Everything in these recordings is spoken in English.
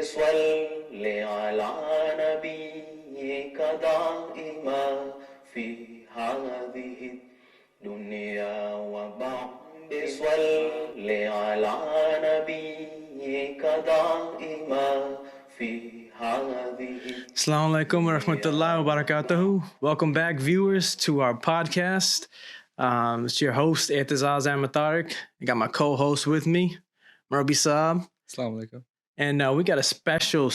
صل على نبيك دائما في هذه الدنيا وبعد صل على نبيك دائما في Assalamu alaikum wa rahmatullahi wa barakatuhu. Welcome back, viewers, to our podcast. It's your host, Etizaz Ahmad. I got my co-host with me, Murabbi Sahib. Assalamu alaikum. And we got a special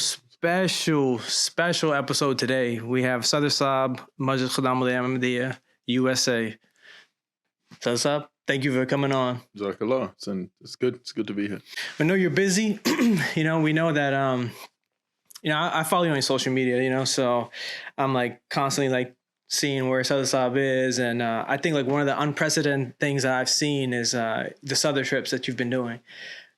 episode today. We have Sadr Sahib, Majlis Khuddam Ahmadiyya, USA. Sadr Sahib, thank you for coming on. Jazakallah. It's good. It's good to be here. I know you're busy. We know that... I follow you on social media, so I'm like constantly like seeing where Sadr Sahib is. And I think like one of the unprecedented things that I've seen is the Sadr trips that you've been doing.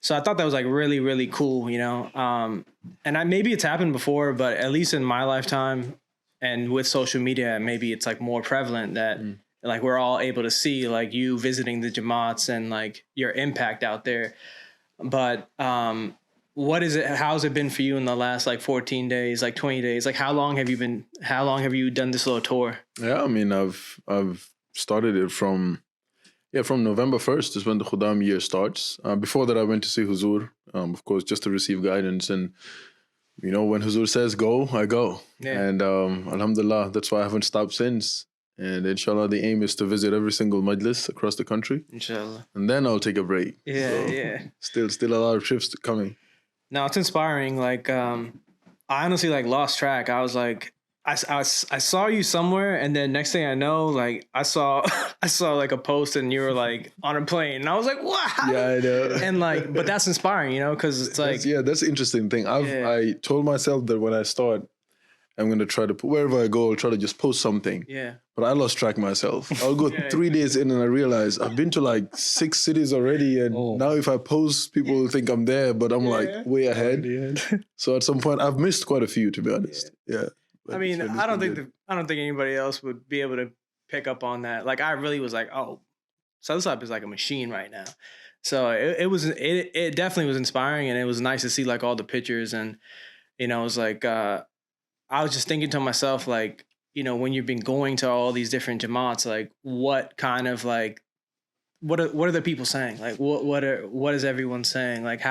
So I thought that was like really, really cool, and maybe it's happened before, but at least in my lifetime and with social media, maybe it's like more prevalent that like we're all able to see like you visiting the Jamaats and like your impact out there. But what is it? How's it been for you in the last like 14 days, like 20 days? Like how long have you done this little tour? Yeah, I mean, I've started it from November 1st is when the Khuddam year starts. Before that, I went to see Huzur, of course, just to receive guidance. And, when Huzur says go, I go. Yeah. And alhamdulillah, that's why I haven't stopped since. And inshallah, the aim is to visit every single Majlis across the country. Inshallah. And then I'll take a break. Yeah. Still a lot of trips coming. No, it's inspiring. Like, I honestly like lost track. I was like, I saw you somewhere, and then next thing I know, like I saw like a post, and you were like on a plane, and I was like, what? Yeah, I know. And like, but that's inspiring, because it's like, that's the interesting thing. I told myself that when I start, I'm gonna try to put wherever I go, I'll try to just post something. Yeah. But I lost track myself. I'll go 3 days in and I realize I've been to like 6 cities already, and now if I post, people will think I'm there, but I'm like way ahead. So at some point, I've missed quite a few, to be honest. Yeah. I mean, I don't think anybody else would be able to pick up on that. Like, I really was like, oh, Sadr Sahib is like a machine right now. So it definitely was inspiring, and it was nice to see like all the pictures, and it was like I was just thinking to myself, like, when you've been going to all these different Jamaats, like what kind of like what are the people saying? Like what is everyone saying? Like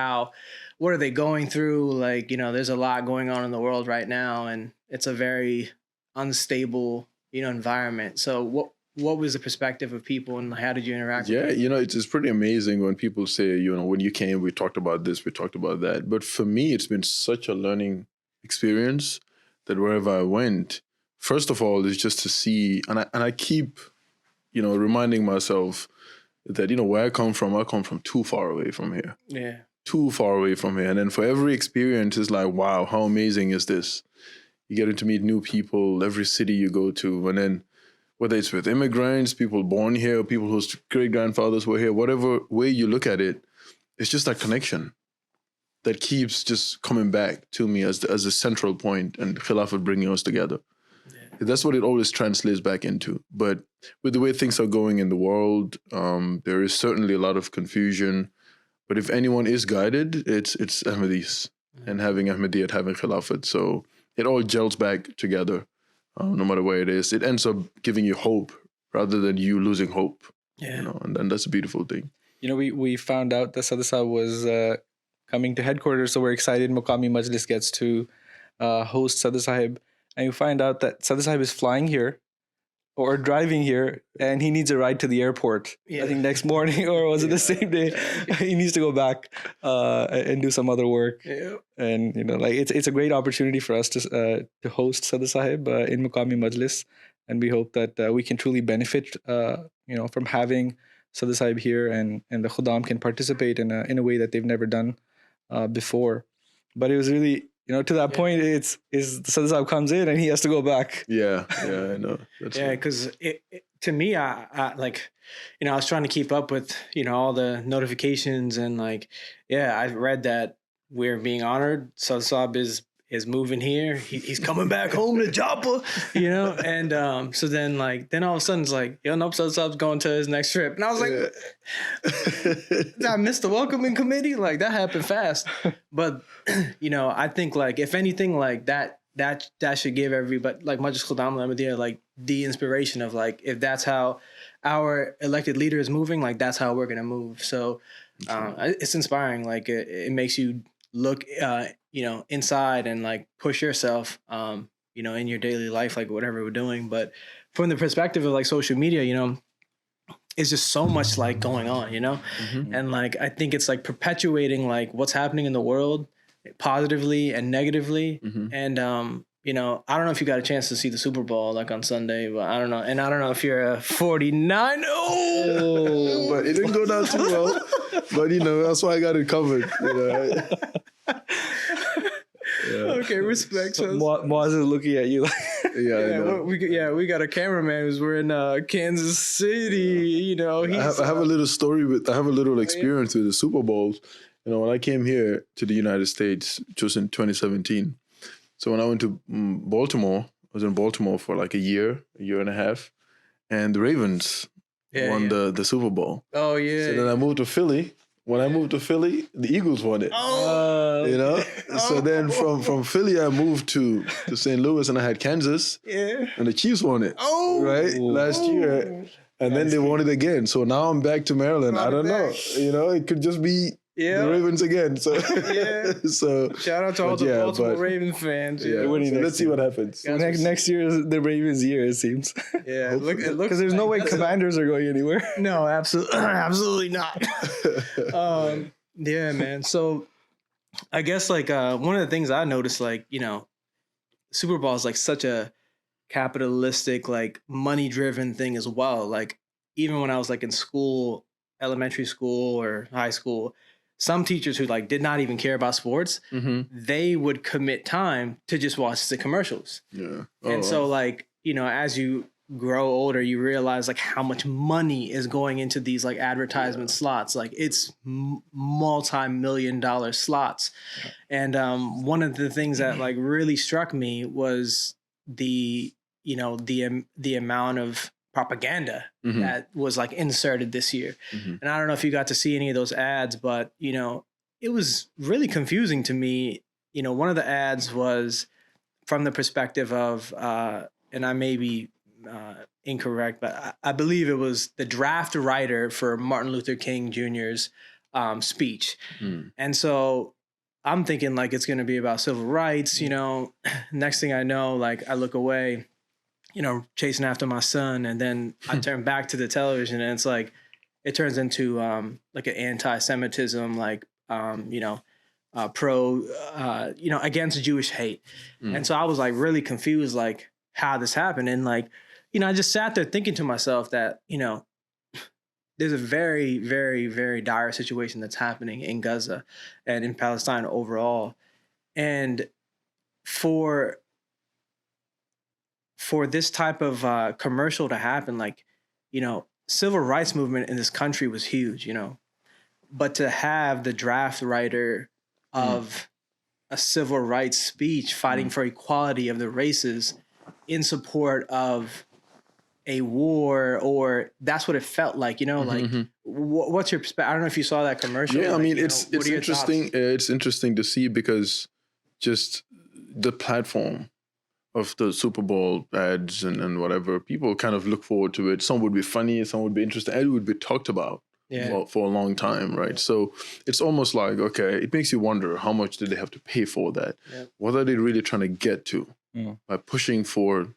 what are they going through? Like, there's a lot going on in the world right now, and it's a very unstable, environment. So what was the perspective of people, and how did you interact with them? It's pretty amazing when people say, when you came, we talked about this, we talked about that. But for me, it's been such a learning experience that wherever I went, first of all, is just to see, and I keep, reminding myself that, where I come from too far away from here. Yeah. Too far away from here. And then for every experience, it's like, wow, how amazing is this? You get to meet new people every city you go to. And then whether it's with immigrants, people born here, people whose great-grandfathers were here, whatever way you look at it, it's just that connection that keeps just coming back to me as a central point, and Khilafat bringing us together. Yeah. That's what it always translates back into. But with the way things are going in the world, there is certainly a lot of confusion. But if anyone is guided, it's Ahmadis and having Ahmadiyya, having Khilafat. So it all gels back together, no matter where it is. It ends up giving you hope rather than you losing hope. Yeah. And that's a beautiful thing. We found out that Sadr Sahib was coming to headquarters, so we're excited Muqami Majlis gets to host Sadr Sahib. And you find out that Sadr Sahib is flying here or driving here, and he needs a ride to the airport. Yeah. I think next morning, or was it the same day? He needs to go back and do some other work. Yeah. And it's a great opportunity for us to host Sadr Sahib in Muqami Majlis, and we hope that we can truly benefit from having Sadr Sahib here, and the Khuddam can participate in a way that they've never done before. But it was really, to that point, is the Sadr Sahib comes in and he has to go back. Yeah, I know. Because to me, I like, I was trying to keep up with, all the notifications, and like, I read that we're being honored. Sadr Sahib is is moving here. He's coming back home to Joppa, you know? And so then all of a sudden it's like, yo, nope, Sadr's going to his next trip. And I was like, did I miss the welcoming committee? Like that happened fast. But, you know, I think like, if anything like that should give everybody like Majlis Khuddam Ahmadiyya, like the inspiration of like, if that's how our elected leader is moving, like that's how we're going to move. So it's inspiring. Like it makes you look, you know, inside and like push yourself, you know, in your daily life, like whatever we're doing. But from the perspective of like social media, you know, it's just so much like going on, you know? And like, I think it's like perpetuating like what's happening in the world positively and negatively. And, you know, I don't know if you got a chance to see the Super Bowl like on Sunday, but I don't know. And I don't know if you're a 49. Oh, but it didn't go down too well. But, you know, that's why I got it covered. You know? Okay, respect. So Moaz is looking at you. we got a cameraman who's wearing Kansas City. You know, I have a little story I have a little experience with the Super Bowls. You know, when I came here to the United States, just in 2017. So when I went to Baltimore, I was in Baltimore for like a year and a half, and the Ravens won the Super Bowl. Oh yeah. So then I moved to Philly. When I moved to Philly, the Eagles won it. Oh, you know. So then from Philly, I moved to St. Louis, and I had Kansas. Yeah. And the Chiefs won it. Oh, right last year, and then they won it again. So now I'm back to Maryland. I don't know. You know, it could just be the Ravens again. So so shout out to all the Baltimore Ravens fans. Yeah. So let's see what happens. Next year is the Ravens' year, it seems. Yeah, it looks because there's no way Commanders are going anywhere. No, absolutely not. Yeah, man. So I guess like one of the things I noticed, like, you know, Super Bowl is like such a capitalistic, like money driven thing as well. Like even when I was like in school, elementary school or high school, some teachers who like did not even care about sports, they would commit time to just watch the commercials. Yeah. And so like, you know, as you grow older, you realize like how much money is going into these like advertisement slots. Like it's multi-million-dollar slots. And one of the things that like really struck me was the, you know, the amount of propaganda that was like inserted this year. And I don't know if you got to see any of those ads, but, you know, it was really confusing to me. You know, one of the ads was from the perspective of, and I may be incorrect, but I believe it was the draft writer for Martin Luther King Jr.'s speech. And so I'm thinking like it's going to be about civil rights, you know. Next thing I know, like I look away, you know, chasing after my son, and then I turn back to the television, and it's like it turns into like an anti-Semitism, like you know, pro, you know, against Jewish hate. And so I was like really confused, like how this happened, and like, you know, I just sat there thinking to myself that, you know, there's a very, very, very dire situation that's happening in Gaza and in Palestine overall, and for this type of commercial to happen, like, you know, civil rights movement in this country was huge, you know, but to have the draft writer of a civil rights speech fighting for equality of the races in support of a war, or that's what it felt like, you know, like what's your perspective? I don't know if you saw that commercial. Yeah, like, I mean, it's interesting. It's interesting to see because just the platform of the Super Bowl ads and whatever, people kind of look forward to it. Some would be funny, some would be interesting, and it would be talked about for a long time, right? So it's almost like, okay, it makes you wonder how much did they have to pay for that? What are they really trying to get to by pushing for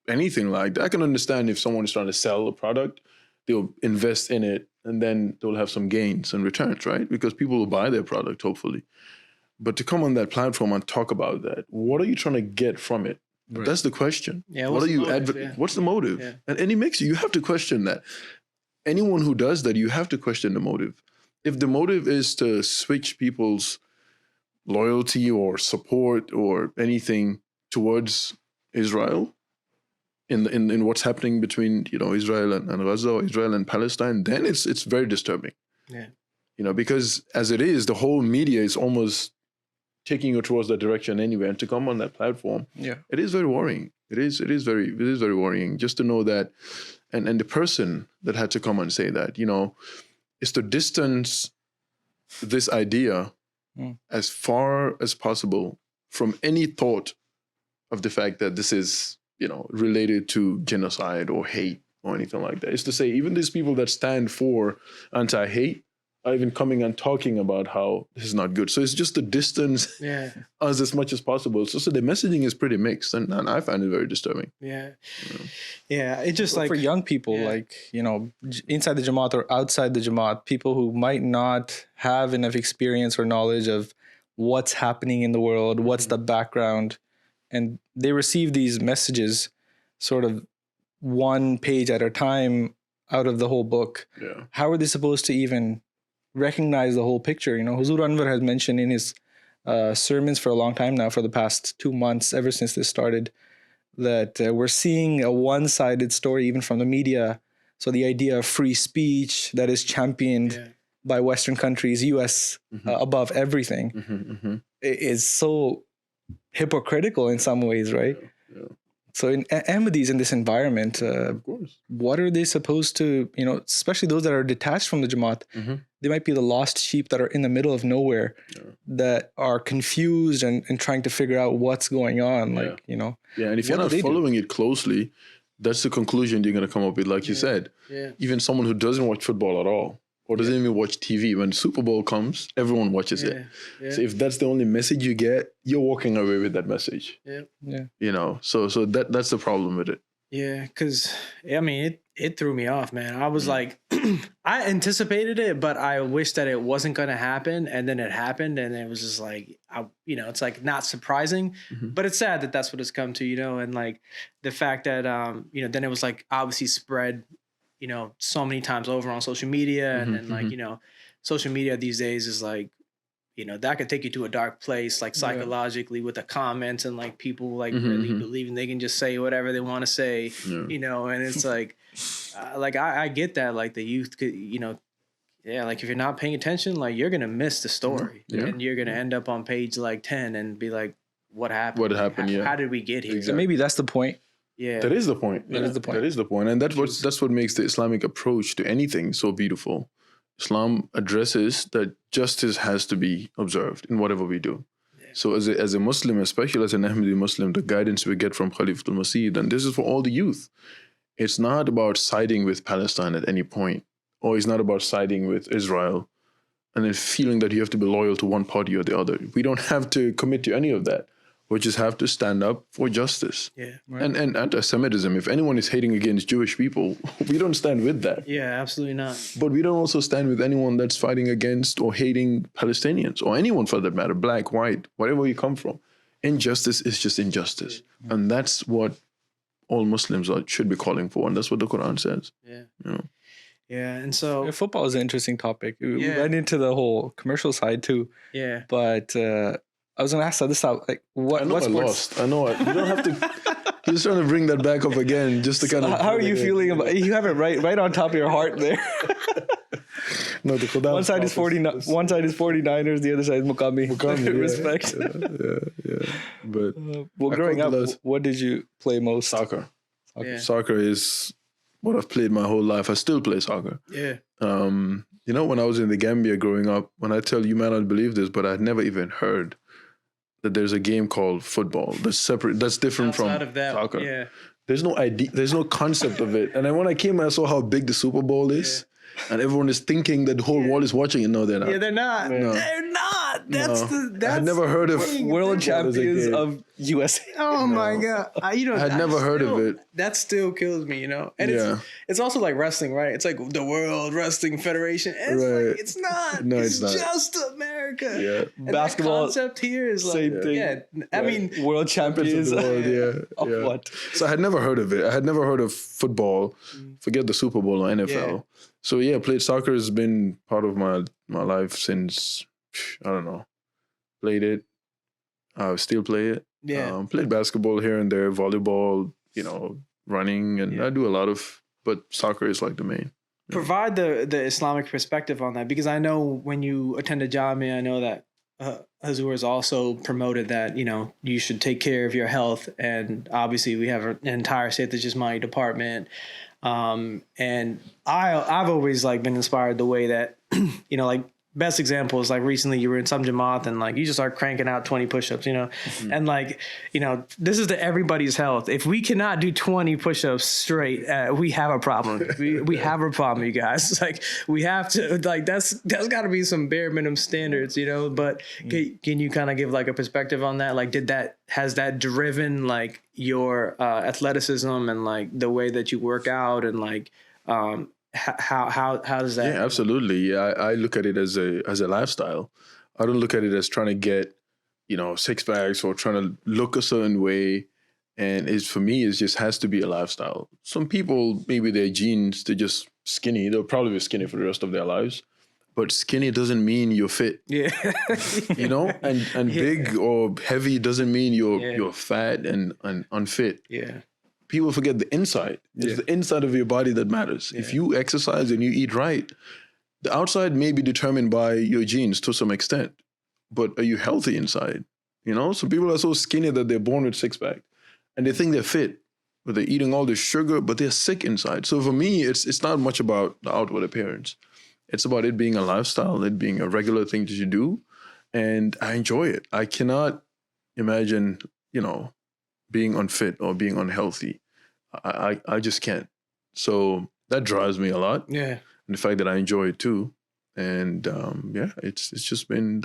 anything like that? I can understand if someone is trying to sell a product, they'll invest in it and then they'll have some gains and returns, right? Because people will buy their product, hopefully. But to come on that platform and talk about that, what are you trying to get from it? Right. That's the question. Yeah, what are you what's the motive? Yeah. And it makes you have to question that. Anyone who does that, you have to question the motive. If the motive is to switch people's loyalty or support or anything towards Israel in what's happening between, you know, Israel and Gaza, or Israel and Palestine, then it's very disturbing. Yeah. You know, because as it is, the whole media is almost taking you towards that direction anyway, and to come on that platform, it is very worrying. It is very worrying just to know that, and the person that had to come and say that, is to distance this idea as far as possible from any thought of the fact that this is, related to genocide or hate or anything like that. It's to say, even these people that stand for anti-hate are even coming and talking about how this is not good. So it's just to distance us as much as possible. So the messaging is pretty mixed, and I find it very disturbing. Yeah. Yeah. It just for young people, inside the Jamaat or outside the Jamaat, people who might not have enough experience or knowledge of what's happening in the world, what's the background, and they receive these messages sort of one page at a time out of the whole book. Yeah. How are they supposed to even recognize the whole picture? Huzur Anwar has mentioned in his sermons for a long time now, for the past 2 months, ever since this started, that we're seeing a one-sided story even from the media. So the idea of free speech that is championed by Western countries, US above everything, is so hypocritical in some ways, right? Yeah. So in Ahmadis in this environment, Of course. what are they supposed to, especially those that are detached from the Jamaat, they might be the lost sheep that are in the middle of nowhere that are confused and trying to figure out what's going on. Yeah, and if you're not following it closely, that's the conclusion you're going to come up with, like you said. Yeah. Even someone who doesn't watch football at all, or doesn't even watch TV, when Super Bowl comes, everyone watches it. Yeah. So if that's the only message you get, you're walking away with that message. Yeah. So that's the problem with it. Yeah, because it threw me off, man. I was like, I anticipated it, but I wish that it wasn't going to happen, and then it happened, and it was just like, it's like not surprising, but it's sad that that's what it's come to, and like the fact that then it was like obviously spread, so many times over on social media, and then like social media these days is like, that could take you to a dark place, like psychologically, with the comments and like people like really believing they can just say whatever they want to say, and it's like I get that, like the youth could, like if you're not paying attention, like you're going to miss the story and you're going to end up on page like 10 and be like, what happened? What happened? How did we get here? So maybe that's the point. Yeah. That is the point. That is the point. That is the point. And that's what makes the Islamic approach to anything so beautiful. Islam addresses that justice has to be observed in whatever we do. Yeah. So as a Muslim, especially as an Ahmadi Muslim, the guidance we get from Khalifatul Masih, and this is for all the youth, it's not about siding with Palestine at any point, or it's not about siding with Israel and then feeling that you have to be loyal to one party or the other. We don't have to commit to any of that. We just have to stand up for justice. Yeah. Right. And anti-Semitism, if anyone is hating against Jewish people, we don't stand with that. Yeah, absolutely not. But we don't also stand with anyone that's fighting against or hating Palestinians, or anyone for that matter, black, white, wherever you come from. Injustice is just injustice. Yeah. And that's what all Muslims should be calling for. And that's what the Quran says. Yeah. Yeah, and so football is an interesting topic. We went into the whole commercial side too. Yeah. But I was going to ask this out. Like, what sports? Lost. I know. You don't have to. You're just trying to bring that back up again, just to kind of. How are you feeling about? You have it right on top of your heart there. No, the Khuddam. One side is 49ers. The other side is Mukami. Respect. Yeah. But growing up, what did you play most? Soccer. Yeah. Soccer is what I've played my whole life. I still play soccer. Yeah. When I was in the Gambia growing up, when I tell you, man, I'd believe this, but I'd never even heard that there's a game called football that's separate, that's different Outside from of that, soccer. Yeah. There's no idea, there's no concept of it. And then when I came, I saw how big the Super Bowl is, and everyone is thinking that the whole world is watching it. No, they're not. Yeah, they're not. No. They're not. That's I'd never heard of world champions of USA. Oh my God! I'd never heard of it. That still kills me, And it's also like wrestling, right? It's like the World Wrestling Federation. And Right. it's not. No, it's it's not. just America. Yeah. And Basketball, that concept here is like, same thing. yeah. I mean, world champions of the world, of what? So I had never heard of it. I had never heard of football. Forget the Super Bowl or NFL. Yeah. So played soccer has been part of my life since, I don't know, played it. I still play it. yeah. Played basketball here and there, volleyball, running, and I do a lot of, but soccer is like the main. Provide the Islamic perspective on that, because I know when you attend a Jamia, I know that Hazur has also promoted that, you know, you should take care of your health. And obviously we have an entire State Jismani department. And I've always like been inspired the way that, you know, like best example is like recently you were in some Jamaat and like you just start cranking out 20 push-ups, you know, and like, you know, this is to everybody's health. If we cannot do 20 push-ups straight, we have a problem. We have a problem, you guys. Like we have to, like, that's gotta be some bare minimum standards, you know, but can you kind of give like a perspective on that? Like, has that driven like your athleticism and like the way that you work out and like, how does that? Yeah, absolutely. Yeah, I look at it as a lifestyle. I don't look at it as trying to get, you know, six packs or trying to look a certain way. And for me, it just has to be a lifestyle. Some people, maybe their genes, they're just skinny. They'll probably be skinny for the rest of their lives. But skinny doesn't mean you're fit. Yeah. You know, and big or heavy doesn't mean you're fat and unfit. Yeah. People forget the inside. It's the inside of your body that matters. Yeah. If you exercise and you eat right, the outside may be determined by your genes to some extent, but are you healthy inside? You know, some people are so skinny that they're born with six-pack and they think they're fit, but they're eating all this sugar, but they're sick inside. So for me, it's not much about the outward appearance. It's about it being a lifestyle, it being a regular thing that you do, and I enjoy it. I cannot imagine, you know, being unfit or being unhealthy. I just can't. So that drives me a lot. Yeah. And the fact that I enjoy it too. And yeah, it's just been,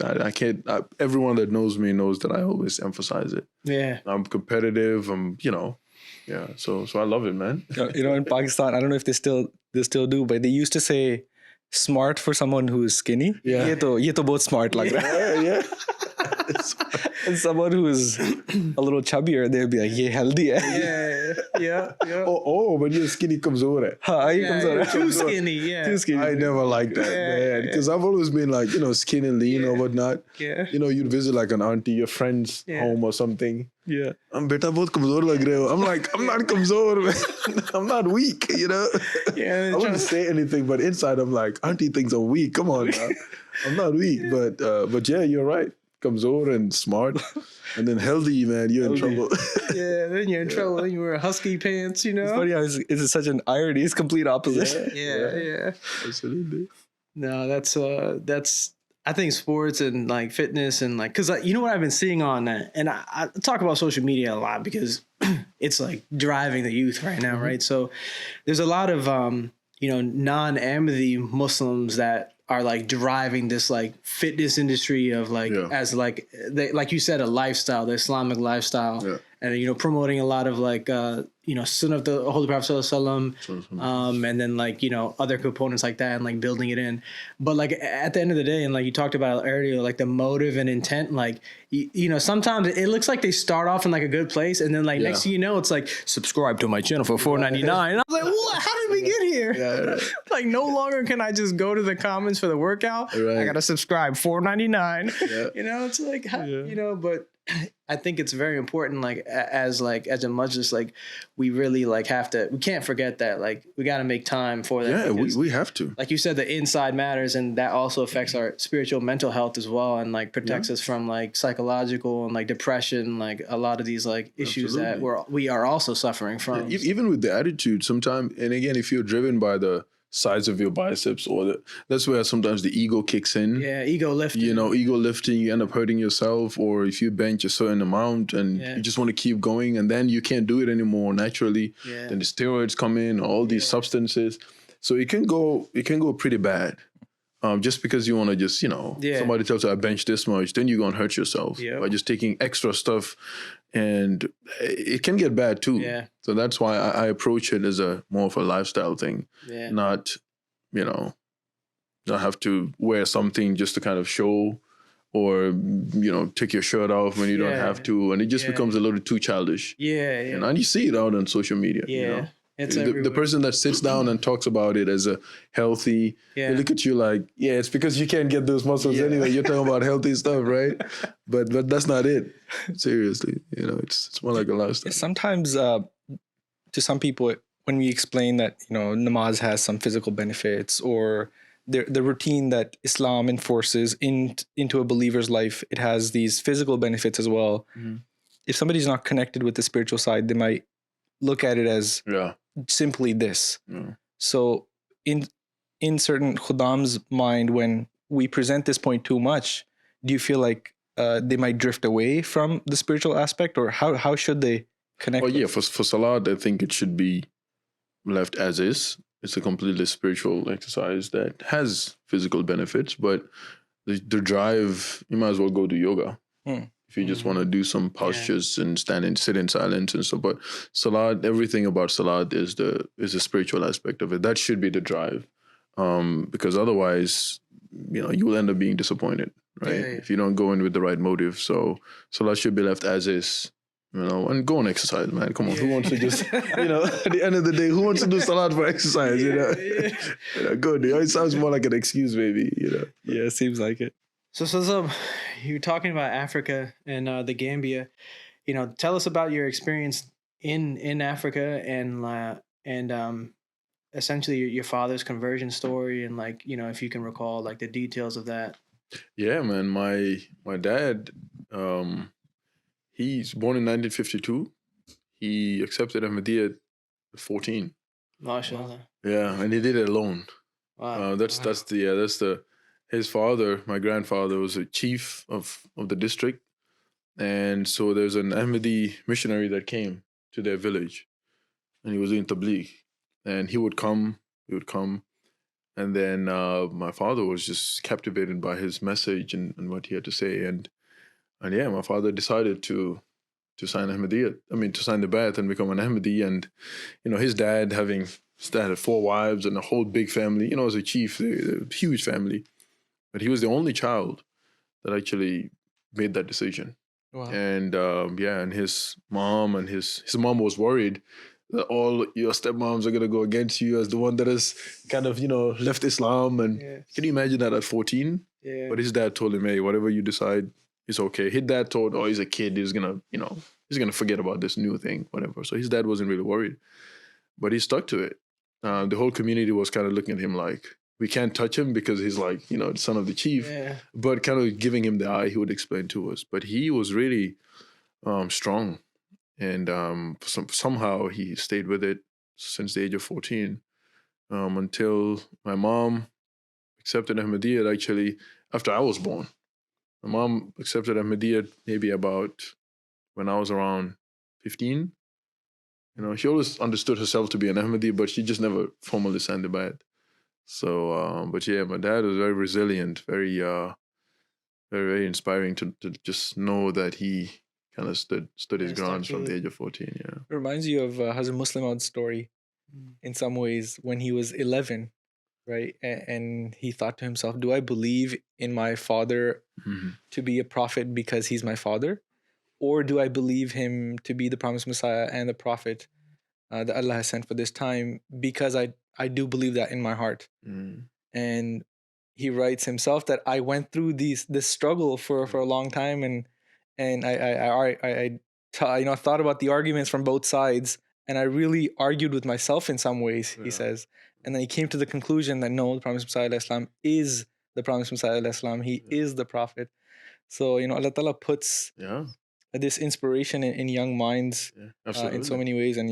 everyone that knows me knows that I always emphasize it. Yeah. I'm competitive. You know, yeah. So I love it, man. You know, in Pakistan, I don't know if they still do, but they used to say smart for someone who is skinny. Yeah. Ye to bahut smart lag raha hai. Yeah. And someone who is a little chubbier, they'll be like, "Ye healthy hai." Yeah. Oh, but you're skinny kamzor hai. Haan, ye kamzor hai. Too skinny, yeah. Too skinny. I never liked that, man. Because I've always been like, you know, skinny and lean or whatnot. Yeah. You know, you'd visit like an auntie, your friend's home or something. Yeah. Beta bahut kamzor lag rahe ho. I'm like, I'm not kamzor, man. I'm not weak, you know? Yeah. I wouldn't say anything, but inside I'm like, auntie thinks I'm weak. Come on, man. I'm not weak. But yeah, you're right. Kamzor and smart, and then healthy, man, you're in trouble. Yeah, then you're in trouble. Then you wear husky pants, you know? It's funny how it's such an irony. It's complete opposite. Yeah. Absolutely. No, that's I think sports and like fitness and like, cause you know what I've been seeing on that, and I talk about social media a lot because it's like driving the youth right now, right? So there's a lot of you know, non-Ahmadi Muslims that are like driving this like fitness industry of like as like like you said, a lifestyle, the Islamic lifestyle, and you know, promoting a lot of like you know, Sunnah of the Holy Prophet Sallallahu Alaihi Wasallam, and then like, you know, other components like that and like building it in. But like at the end of the day, and like you talked about earlier, like the motive and intent, like you know, sometimes it looks like they start off in like a good place, and then like next thing you know, it's like subscribe to my channel for $4.99. And I was like, what? How did we get here? Yeah. Like no longer can I just go to the comments for the workout. Right. I gotta subscribe $4.99. Yeah. You know, it's like you know, but I think it's very important, like as a Majlis, like we really like we can't forget that, like we got to make time for that. Yeah, we have to. Like you said, the inside matters, and that also affects our spiritual mental health as well, and like protects us from like psychological and like depression, like a lot of these like issues that we are also suffering from. Yeah, even with the attitude sometimes, and again, if you're driven by the size of your biceps, or that's where sometimes the ego kicks in. Yeah, ego lifting. You know, ego lifting, you end up hurting yourself, or if you bench a certain amount and you just want to keep going, and then you can't do it anymore naturally. Yeah. Then the steroids come in, all these substances. So it can go pretty bad. Just because you want to just, you know, somebody tells you I bench this much, then you're going to hurt yourself by just taking extra stuff, and it can get bad too. Yeah. So that's why I approach it as more of a lifestyle thing, not, you know, not have to wear something just to kind of show, or, you know, take your shirt off when you don't have to. And it just becomes a little too childish. Yeah. And you see it out on social media. Yeah. You know? It's the person that sits down and talks about it as a healthy, they look at you like, it's because you can't get those muscles anyway. You're talking about healthy stuff, right? But that's not it. Seriously, you know, it's more like a lifestyle. Sometimes to some people, when we explain that, you know, namaz has some physical benefits, or the routine that Islam enforces into a believer's life, it has these physical benefits as well. Mhm. If somebody's not connected with the spiritual side, they might look at it as Yeah. simply this. Yeah. So in certain Khuddam's mind, when we present this point too much, do you feel like they might drift away from the spiritual aspect, or how should they connect? Oh yeah, for Salat, I think it should be left as is. It's a completely spiritual exercise that has physical benefits, but the drive, you might as well go do yoga. If you just want to do some postures and sit in silence and stuff. But Salat, everything about Salat is the spiritual aspect of it. That should be the drive. Because otherwise, you will end up being disappointed, right? Yeah. If you don't go in with the right motive. So Salat should be left as is. And go and exercise, man. Come on, who wants to just, at the end of the day, who wants to do Salat for exercise, Good. It sounds more like an excuse, maybe, Yeah, it seems like it. So you're talking about Africa and the Gambia. Tell us about your experience in Africa and essentially your father's conversion story, and if you can recall the details of that. Yeah, man. My dad, he's born in 1952. He accepted Ahmadiyya at 14. MashaAllah. Yeah, and he did it alone. Wow. His father, my grandfather, was a chief of the district, and so there's an Ahmadi missionary that came to their village, and he was in Tabligh, and he would come, and then my father was just captivated by his message and what he had to say, and yeah, my father decided to sign Ahmadiyya. To sign the Bai'at and become an Ahmadi, and his dad had 4 wives and a whole big family. As a chief, a huge family. But he was the only child that actually made that decision. Wow. And and his mom was worried that all your stepmoms are going to go against you as the one that has kind of, left Islam. And can you imagine that at 14? Yeah. But his dad told him, hey, whatever you decide is okay. His dad thought, he's a kid. He's going to forget about this new thing, whatever. So his dad wasn't really worried. But he stuck to it. The whole community was kind of looking at him like, we can't touch him because he's like, the son of the chief, but kind of giving him the eye, he would explain to us. But he was really strong. And somehow he stayed with it since the age of 14 until my mom accepted Ahmadiyya actually after I was born. My mom accepted Ahmadiyya maybe about when I was around 15. She always understood herself to be an Ahmadi, but she just never formally signed the Bai'at. So, but yeah, my dad was very resilient, very, very, very inspiring to just know that he kind of stood his ground from the age of 14. Yeah, it reminds you of Hazrat Muslim Maud's story in some ways when he was 11, right? And he thought to himself, "Do I believe in my father to be a prophet because he's my father, or do I believe him to be the promised Messiah and the prophet that Allah has sent for this time because I do believe that in my heart." And he writes himself that I went through this struggle for a long time, and I thought about the arguments from both sides, and I really argued with myself in some ways, he says. And then he came to the conclusion that no, the promised Messiah al-Islam is the promised Messiah al-Islam. He is the prophet. So, Allah Ta'ala puts this inspiration in young minds in so many ways. And,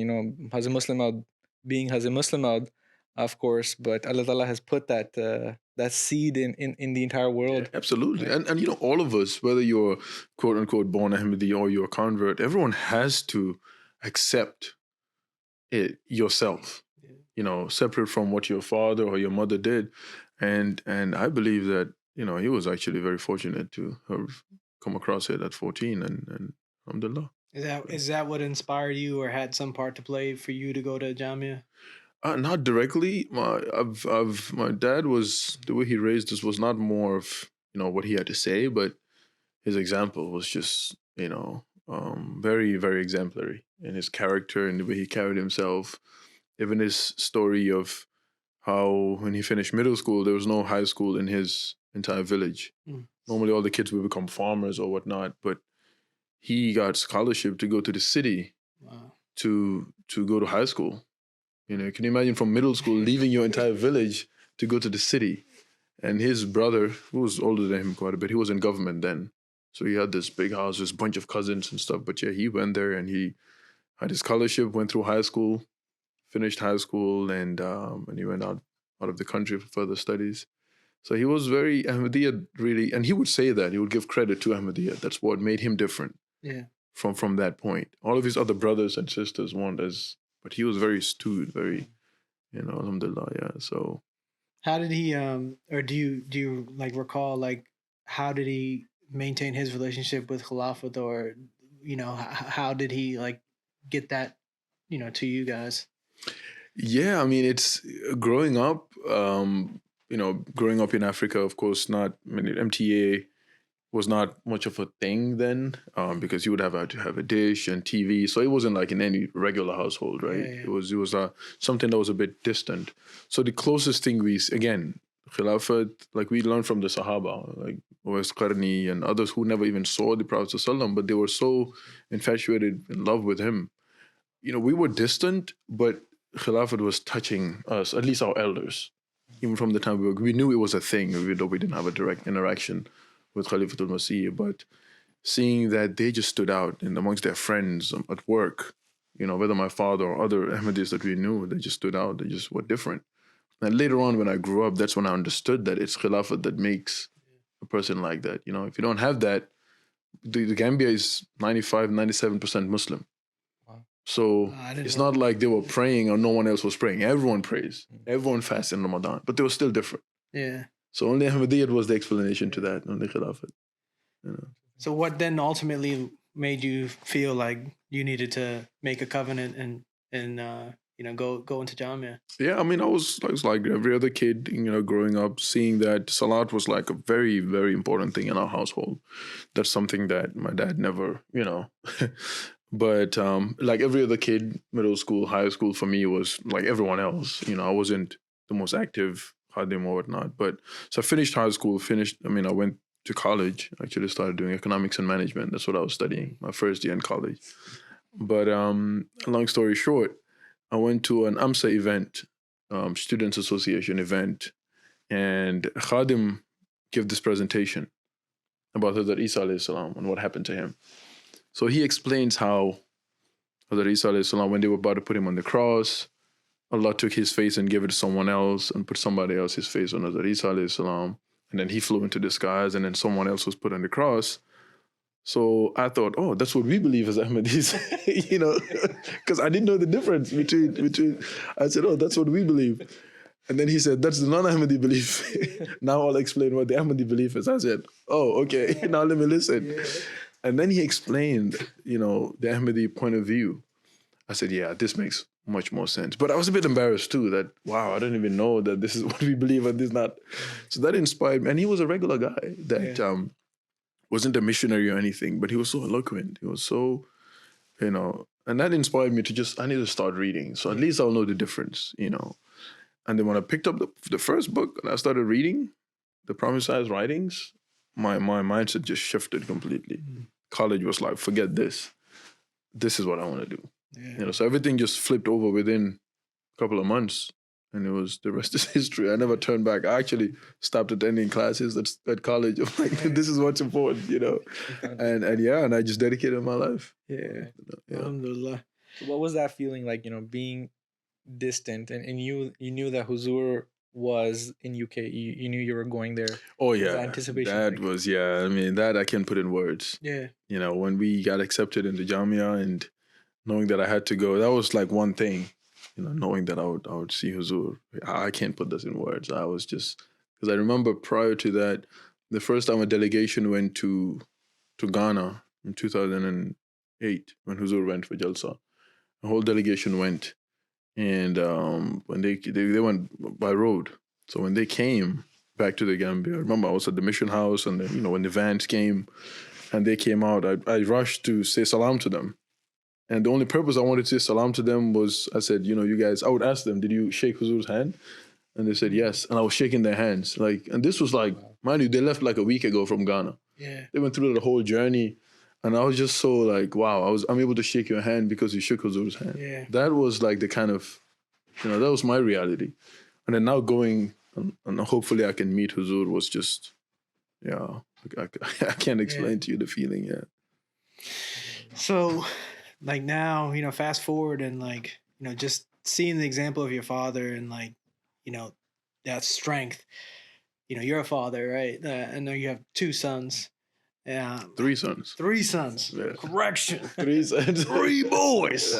Hazrat Muslim Maud being Hazrat Muslim Maud, of course, but Allah Ta'ala has put that seed in the entire world. Yeah, absolutely. And all of us, whether you're quote unquote born Ahmadi or you're a convert, everyone has to accept it yourself, separate from what your father or your mother did. And I believe that, he was actually very fortunate to have come across it at 14 and alhamdulillah. Is that what inspired you or had some part to play for you to go to Jamia? Not directly. My dad was, the way he raised us was not more of, what he had to say, but his example was just, very, very exemplary in his character and the way he carried himself. Even his story of how when he finished middle school, there was no high school in his entire village. Normally all the kids would become farmers or whatnot, but he got scholarship to go to the city to go to high school. Can you imagine from middle school leaving your entire village to go to the city? And his brother, who was older than him quite a bit, he was in government then. So he had this big house, this bunch of cousins and stuff. But yeah, he went there and he had his scholarship, went through high school, finished high school, and he went out of the country for further studies. So he was very Ahmadiyya, really, and he would say that. He would give credit to Ahmadiyya. That's what made him different. Yeah. From that point. All of his other brothers and sisters weren't as, but he was very astute, very, alhamdulillah, yeah. So how did he or do you like recall like how did he maintain his relationship with Khilafat, or how did he like get that to you guys? Yeah, I mean, it's growing up in Africa, of course, MTA was not much of a thing then, because you would have to have a dish and TV. So it wasn't like in any regular household, right? Yeah. It was something that was a bit distant. So the closest thing Khilafat, like we learned from the Sahaba, like Uwais Qarni and others who never even saw the Prophet ﷺ, but they were so infatuated, in love with him. We were distant, but Khilafat was touching us, at least our elders. Even from the time we knew it was a thing, even though we didn't have a direct interaction with Khalifatul Masih, but seeing that they just stood out and amongst their friends at work, whether my father or other Ahmadis that we knew, they just stood out. They just were different. And later on, when I grew up, that's when I understood that it's Khilafat that makes a person like that. If you don't have that, the Gambia is 95, 97% Muslim. Wow. So it's not like they were praying or no one else was praying. Everyone prays. Everyone fasts in Ramadan, but they were still different. Yeah. So only Ahmadiyyat was the explanation to that, only Khilafat. So what then ultimately made you feel like you needed to make a covenant and go into Jamia? Yeah, I mean, I was like every other kid, growing up, seeing that Salat was like a very, very important thing in our household. That's something that my dad never, But like every other kid, middle school, high school, for me was like everyone else. I wasn't the most active Khuddam or whatnot. But so I finished high school, I went to college, actually started doing economics and management. That's what I was studying, my first year in college. But long story short, I went to an AMSA event, Students Association event, and Khadim gave this presentation about Hazrat Isa alayhi salam and what happened to him. So he explains how Hazrat Isa alayhi salam, when they were about to put him on the cross, Allah took his face and gave it to someone else and put somebody else's face on Hazrat Isa alayhi salam. And then he flew into the skies and then someone else was put on the cross. So I thought, oh, that's what we believe as Ahmadis, because I didn't know the difference between. I said, oh, that's what we believe. And then he said, that's the non-Ahmadi belief. Now I'll explain what the Ahmadi belief is. I said, oh, okay, now let me listen. Yeah. And then he explained, the Ahmadi point of view. I said, yeah, this makes much more sense. But I was a bit embarrassed too that, wow, I didn't even know that this is what we believe and this not. So that inspired me. And he was a regular guy that wasn't a missionary or anything, but he was so eloquent. He was so, and that inspired me to I need to start reading. So at least I'll know the difference, And then when I picked up the first book and I started reading the Prophesied writings, my mindset just shifted completely. Mm. College was like, forget this. This is what I want to do. Yeah. So everything just flipped over within a couple of months. And the rest is history. I never turned back. I actually stopped attending classes at college. I'm like, this is what's important, And I just dedicated my life. Yeah. Alhamdulillah. So what was that feeling like, being distant and you knew that Huzur was in UK. You knew you were going there. Oh yeah. Anticipation. That was, I mean, that I can't put in words. Yeah. When we got accepted into Jamia and knowing that I had to go, that was like one thing. Knowing that I would see Huzur, I can't put this in words. I was just, because I remember prior to that, the first time a delegation went to Ghana in 2008 when Huzur went for Jalsa. The whole delegation went, and when they went by road. So when they came back to the Gambia, I remember I was at the mission house, and then, when the vans came and they came out, I rushed to say salam to them. And the only purpose I wanted to say salam to them was, I said, you guys, I would ask them, did you shake Huzur's hand? And they said, yes. And I was shaking their hands. And this was like, mind you, they left like a week ago from Ghana. Yeah. They went through the whole journey. And I was just so like, wow, I'm able to shake your hand because you shook Huzur's hand. Yeah. That was like the kind of, that was my reality. And then now going and hopefully I can meet Huzur was just, yeah, I can't explain to you the feeling. Yeah. So, like now, fast forward and like, just seeing the example of your father and like, you know, that strength. You're a father, right? I know you have 2 sons. Yeah. 3 sons. 3 sons. Yeah. Correction. 3 sons. 3 boys.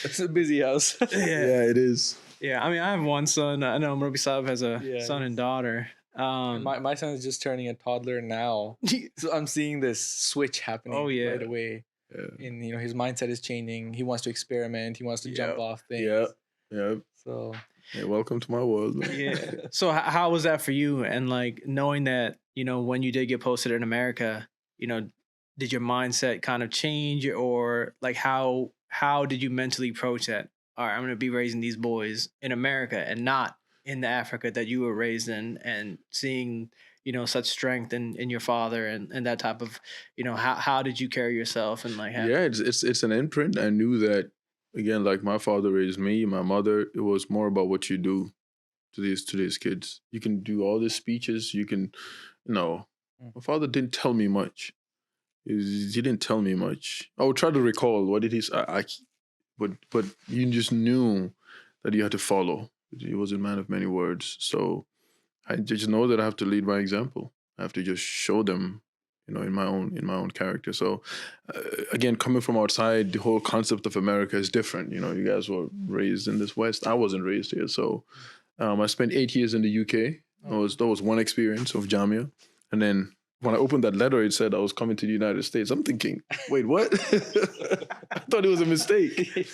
It's a busy house. Yeah, it is. Yeah, I mean, I have 1 son. I know Murabbi Sahib has a son and daughter. My son is just turning a toddler now, so I'm seeing this switch happening right away. Yeah. And his mindset is changing. He wants to experiment. He wants to jump off things. Yeah. So welcome to my world, man. Yeah. So how was that for you? And like knowing that when you did get posted in America, did your mindset kind of change, or like how did you mentally approach that? All right, I'm going to be raising these boys in America and not in the Africa that you were raised in, and seeing such strength in your father and that type of how did you carry yourself and like it's an imprint. I knew that, again, like my father raised me, my mother, it was more about what you do to these kids. You can do all these speeches, you can my father didn't tell me much. He didn't tell me much. I would try to recall what did he say, but you just knew that you had to follow. He was a man of many words. So I just know that I have to lead by example. I have to just show them, in my own character. So again, coming from outside, the whole concept of America is different. You guys were raised in this West. I wasn't raised here. So I spent 8 years in the UK. That was one experience of Jamia. And then when I opened that letter, it said I was coming to the United States. I'm thinking, wait, what? I thought it was a mistake.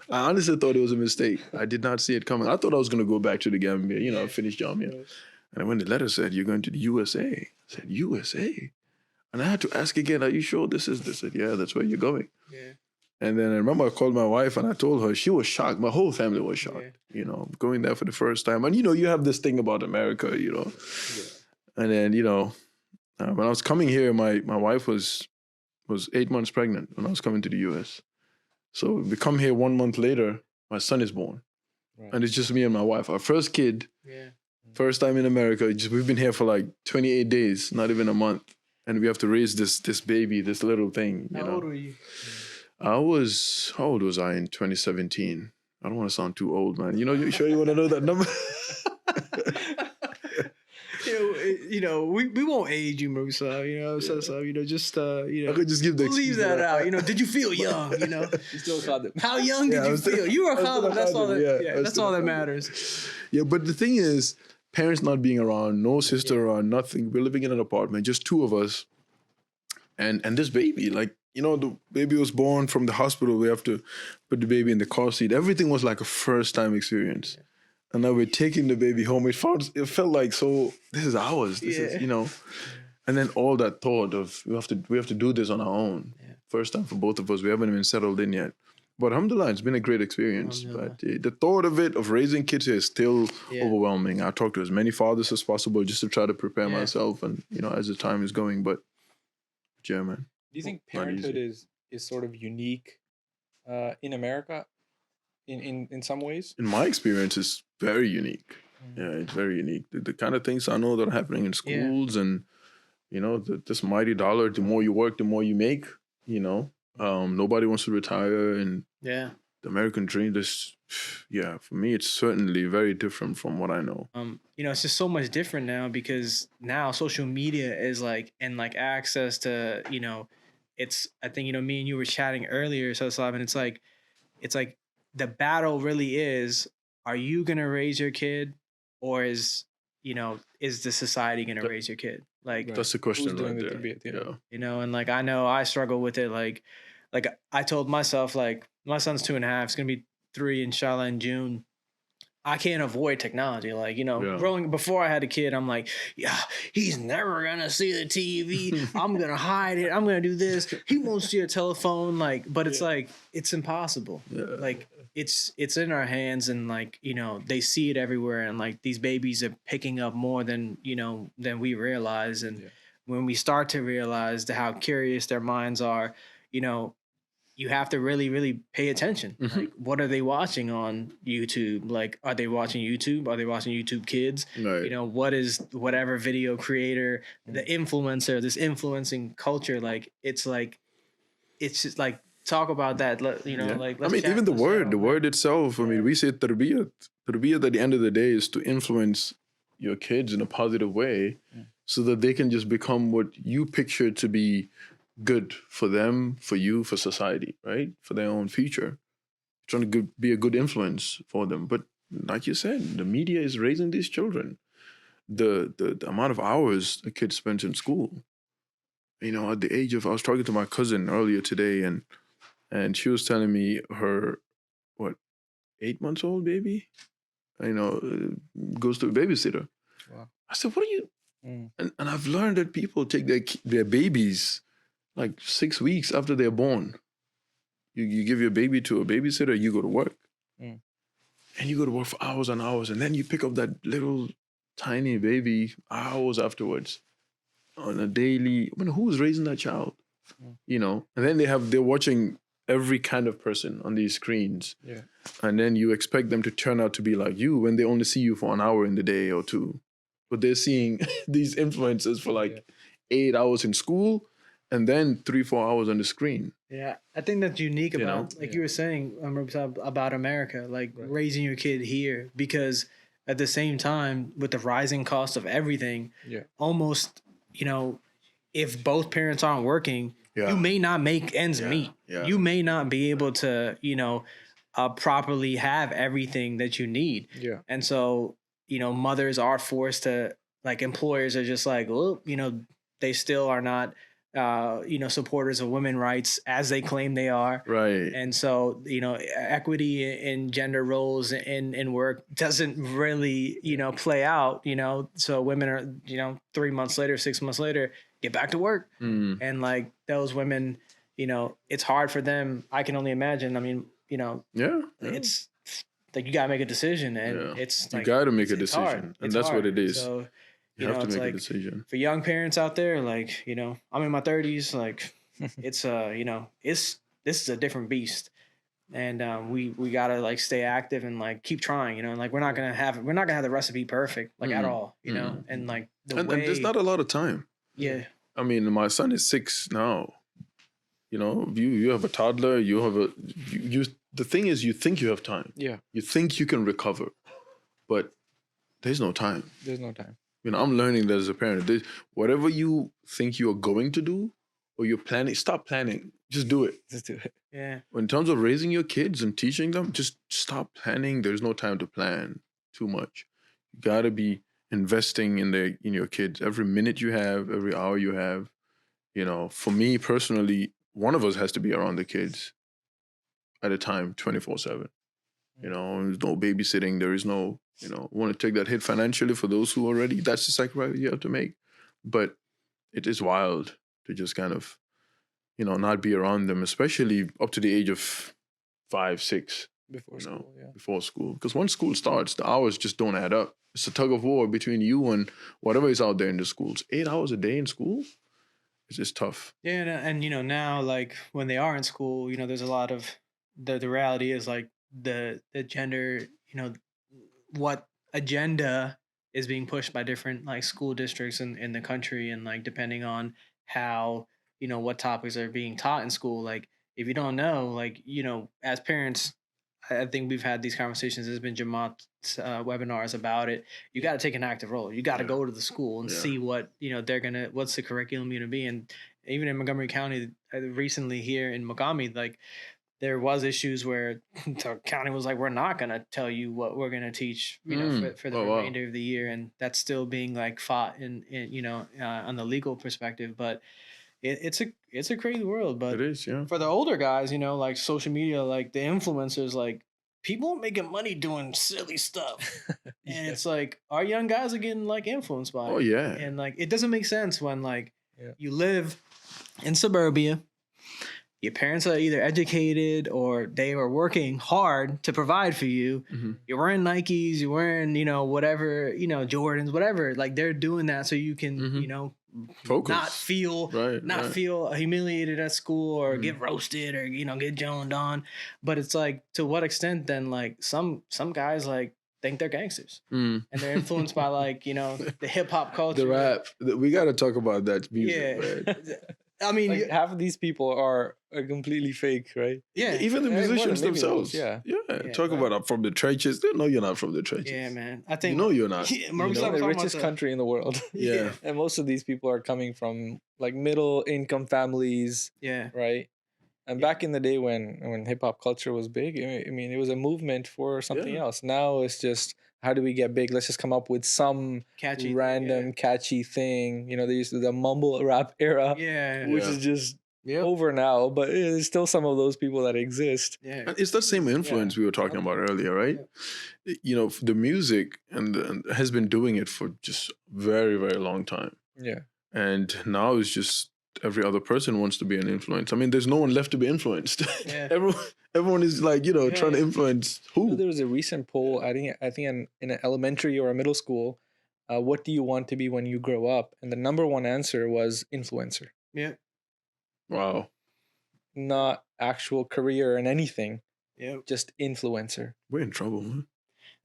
I honestly thought it was a mistake. I did not see it coming. I thought I was going to go back to the Gambia, finish Jamia. And when the letter said, you're going to the USA, I said, USA? And I had to ask again, are you sure this is this? I said, yeah, that's where you're going. Yeah. And then I remember I called my wife and I told her. She was shocked. My whole family was shocked, going there for the first time. And, you have this thing about America, Yeah. And then, when I was coming here, my wife was 8 months pregnant when I was coming to the US. So we come here 1 month later, my son is born. Right. And it's just me and my wife. Our first kid, first time in America. We've been here for like 28 days, not even a month. And we have to raise this baby, this little thing. How old were you? How old was I in 2017? I don't want to sound too old, man. You sure you want to know that number? We won't age you, Musa. Just I could just give the leave that out. Did you feel young? You still Khuddam. How young did you feel? You were Khuddam. That's all that. That's all that matters. Yeah, but the thing is, parents not being around, no sister around, nothing. We're living in an apartment, just 2 of us, and this baby, like the baby was born from the hospital. We have to put the baby in the car seat. Everything was like a first time experience. Yeah. And now we're taking the baby home. It felt like, so this is ours. This is, and then all that thought of we have to do this on our own. Yeah. First time for both of us. We haven't even settled in yet. But alhamdulillah, it's been a great experience. But the thought of it, of raising kids here, is still overwhelming. I talk to as many fathers as possible just to try to prepare myself, and as the time is going. But yeah, man. Do you think parenthood is sort of unique in America? In some ways? In my experience, it's very unique. Yeah, it's very unique. The kind of things I know that are happening in schools and, this mighty dollar, the more you work, the more you make, nobody wants to retire. And the American dream, for me, it's certainly very different from what I know. It's just so much different now because now social media is like, and like access to, it's, I think, me and you were chatting earlier, so and it's like, the battle really is, are you going to raise your kid, or is the society going to raise your kid? Like, that's the question right there. And like, I know I struggle with it. Like I told myself, like, my son's 2.5, it's going to be 3, inshallah, in June. I can't avoid technology. Like, growing before I had a kid, I'm like, yeah, he's never going to see the TV. I'm going to hide it. I'm going to do this. He won't see a telephone. Like, but it's like, it's impossible. Yeah. Like, it's in our hands, and like, they see it everywhere. And like, these babies are picking up more than we realize. And when we start to realize how curious their minds are, you have to really, really pay attention. Mhm. Like, what are they watching on YouTube? Like, are they watching YouTube? Are they watching YouTube Kids? Right. You know, what is whatever video creator, the influencer, this influencing culture? Like, it's just like, talk about that. You know, Yeah. like, I let's mean, chat even the this word, out, the man. word itself. I mean, we say tarbiyat. Tarbiyat at the end of the day is to influence your kids in a positive way, so that they can just become what you picture to be good for them, for you, for society, right? For their own future. Trying to be a good influence for them. But like you said, the media is raising these children. The amount of hours a kid spends in school. You know, at the age of, I was talking to my cousin earlier today, and she was telling me her, what, 8 months old baby, you know, goes to a babysitter. Wow. I said, what are you? Mm. And I've learned that people take their babies like 6 weeks after they're born. You give your baby to a babysitter, you go to work. Mm. And you go to work for hours and hours, and then you pick up that little tiny baby hours afterwards on a daily. I mean, who's raising that child? You know, and then they're watching every kind of person on these screens. Yeah. And then you expect them to turn out to be like you when they only see you for an hour in the day or two. But they're seeing these influencers for like 8 hours in school and then 3-4 hours on the screen. Yeah, I think that's unique You about, know? like you were saying, about America, like raising your kid here, because at the same time, with the rising cost of everything, almost, you know, if both parents aren't working, you may not make ends meet. Yeah. You may not be able to, you know, properly have everything that you need. Yeah. And so, you know, mothers are forced to, like, employers are just like, well, you know, they still are not, you know, supporters of women's rights as they claim they are. Right. And so, you know, equity in gender roles in work doesn't really, you know, play out, you know. So women are, you know, 3 months later, 6 months later, get back to work. And like those women, you know, it's hard for them. I can only imagine. I mean, you know, it's like you gotta make a decision, and it's like you got to make a it's hard. decision, and It's that's what hard. it is. So, you know, have to it's make like, a decision. for young parents out there, like, you know, I'm in my 30s, like it's you know, this is a different beast. And we gotta like stay active and like keep trying, you know, and like we're not gonna have the recipe perfect, like at all, you know, and like and there's not a lot of time. Yeah. I mean, my son is 6 now. You know, you have a toddler, you have you the thing is, you think you have time. Yeah. You think you can recover, but there's no time. There's no time. You know, I'm learning that as a parent. Whatever you think you're going to do or you're planning, stop planning. Just do it. Just do it. Yeah. In terms of raising your kids and teaching them, just stop planning. There's no time to plan too much. You gotta be investing in your kids every minute you have, every hour you have. You know, for me personally, one of us has to be around the kids at a time, 24/7. You know, there's no babysitting. There is no, you know, want to take that hit financially for those who are ready. That's the sacrifice you have to make. But it is wild to just kind of, you know, not be around them, especially up to the age of 5, 6. Before school, yeah. Before school. Because once school starts, the hours just don't add up. It's a tug of war between you and whatever is out there in the schools. 8 hours a day in school? It's just tough. Yeah, and you know, now like when they are in school, you know, there's a lot of the reality is like the gender, you know, what agenda is being pushed by different like school districts in the country, and like depending on how, you know, what topics are being taught in school. Like if you don't know, like, you know, as parents, I think we've had these conversations. There's been Jamaat webinars about it. You got to take an active role. You got to go to the school and see what, you know, what's the curriculum going to be. And even in Montgomery County, recently here in Mogami, like there was issues where the county was like, we're not going to tell you what we're going to teach, you know, for the remainder of the year. And that's still being like fought in you know, on the legal perspective. But it's a crazy world. But it is, yeah. For the older guys, you know, like social media, like the influencers, like people are making money doing silly stuff. And it's like our young guys are getting like influenced by it. Oh, yeah. And like it doesn't make sense when like you live in suburbia, your parents are either educated or they were working hard to provide for you. You're wearing Nikes, you're wearing, whatever, Jordans, whatever. Like they're doing that so you can, Focus. not feel humiliated at school or get roasted or, get joned on. But it's like, to what extent then, like some guys like think they're gangsters and they're influenced by like, the hip hop culture. The rap. We got to talk about that music, man. I mean, like half of these people are completely fake, right? Yeah. Even the musicians themselves. Yeah. Talk about I'm from the trenches. They know you're not from the trenches. Yeah, man. I think you're not. The richest country in the world. Yeah. And most of these people are coming from like middle income families. Yeah. Right. And back in the day when hip hop culture was big, I mean, it was a movement for something else. Now it's just, how do we get big? Let's just come up with some catchy catchy thing. They used to the mumble rap era, which is just over now. But there's still some of those people that exist. Yeah, and it's that same influence we were talking about earlier, right? Yeah. The music and has been doing it for just very, very long time. Yeah, and now it's just every other person wants to be an influence. I mean, there's no one left to be influenced. Yeah. Everyone is like, trying to influence who? There was a recent poll, I think in an elementary or a middle school, what do you want to be when you grow up? And the number one answer was influencer. Yeah. Wow. Not actual career in anything. Yeah. Just influencer. We're in trouble, man.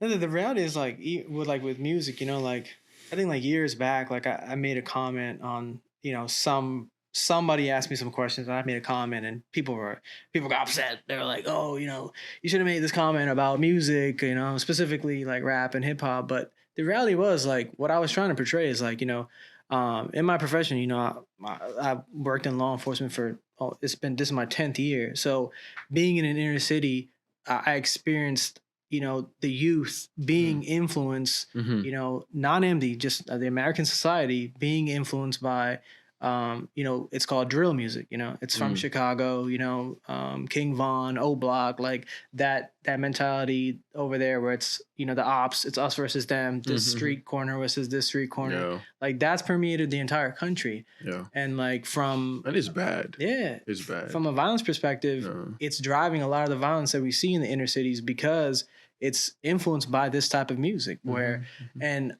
The reality is with music, like I think like years back, like I made a comment on, somebody asked me some questions and I made a comment and people got upset. They were like, oh, you should have made this comment about music, specifically like rap and hip hop. But the reality was like what I was trying to portray is like, in my profession, I worked in law enforcement this is my 10th year. So being in an inner city, I experienced, the youth being influenced, non-MD, just the American society being influenced by, it's called drill music, it's from Chicago, King Von, O Block, like that mentality over there where it's, the ops, it's us versus them, this street corner versus this street corner. Like that's permeated the entire country. Yeah. And like and it's bad. Yeah. It's bad. From a violence perspective, it's driving a lot of the violence that we see in the inner cities because it's influenced by this type of music where, and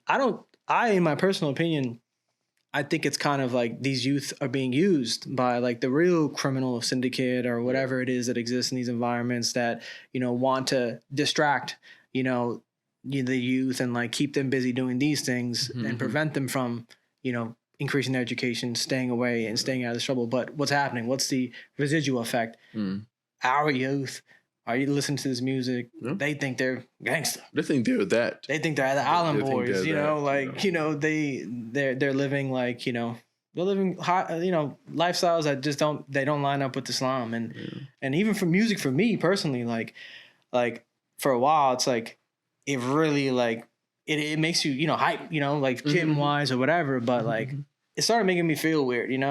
in my personal opinion, I think it's kind of like these youth are being used by like the real criminal syndicate or whatever it is that exists in these environments that, want to distract, the youth and like keep them busy doing these things and prevent them from, increasing their education, staying away and staying out of the trouble. But what's happening? What's the residual effect? Our youth are you listening to this music? Yeah. They think they're gangster. They think they're that. They think they're the Island Boys. They're living like they're living hot, lifestyles that just don't line up with Islam. And even for music, for me personally, like for a while, it's like it really like it makes you hype, like gym wise or whatever. But like it started making me feel weird, and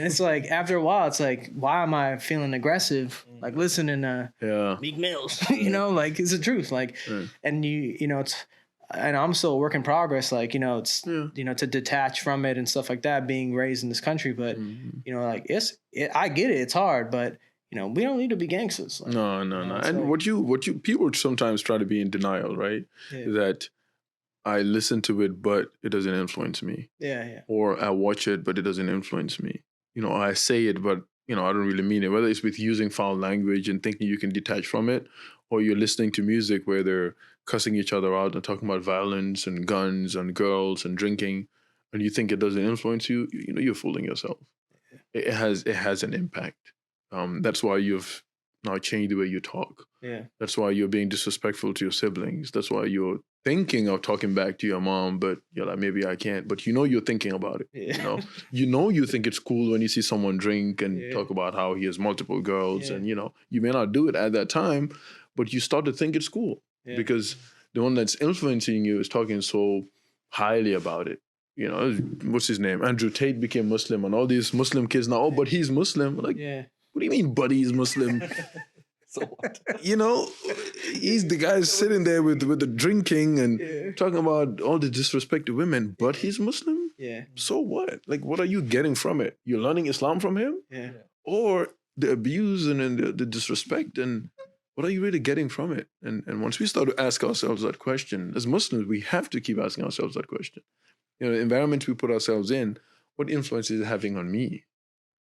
it's like after a while, it's like, why am I feeling aggressive? Like listening to Meek Mills, like it's the truth. Like, and it's, and I'm still a work in progress. Like, it's, to detach from it and stuff like that, being raised in this country. But, like I get it. It's hard, but we don't need to be gangsters. Like, no. And like, what you people sometimes try to be in denial, right? Yeah. That I listen to it, but it doesn't influence me. Yeah. Or I watch it, but it doesn't influence me. I say it, but I don't really mean it. Whether it's with using foul language and thinking you can detach from it, or you're listening to music where they're cussing each other out and talking about violence and guns and girls and drinking, and you think it doesn't influence you, you're fooling yourself. It has an impact. That's why you've now changed the way you talk. Yeah. That's why you're being disrespectful to your siblings. That's why you're thinking of talking back to your mom, but you're like, maybe I can't. But you're thinking about it. Yeah. You think it's cool when you see someone drink and talk about how he has multiple girls, and you may not do it at that time, but you start to think it's cool because the one that's influencing you is talking so highly about it. What's his name? Andrew Tate became Muslim, and all these Muslim kids now, oh, but he's Muslim. Like, what do you mean, buddy is Muslim? So what? He's the guy sitting there with the drinking and talking about all the disrespect to women, but he's Muslim? Yeah. So what? Like, what are you getting from it? You're learning Islam from him? Yeah. Or the abuse and then the disrespect, and what are you really getting from it? And once we start to ask ourselves that question, as Muslims, we have to keep asking ourselves that question. The environment we put ourselves in, what influence is it having on me?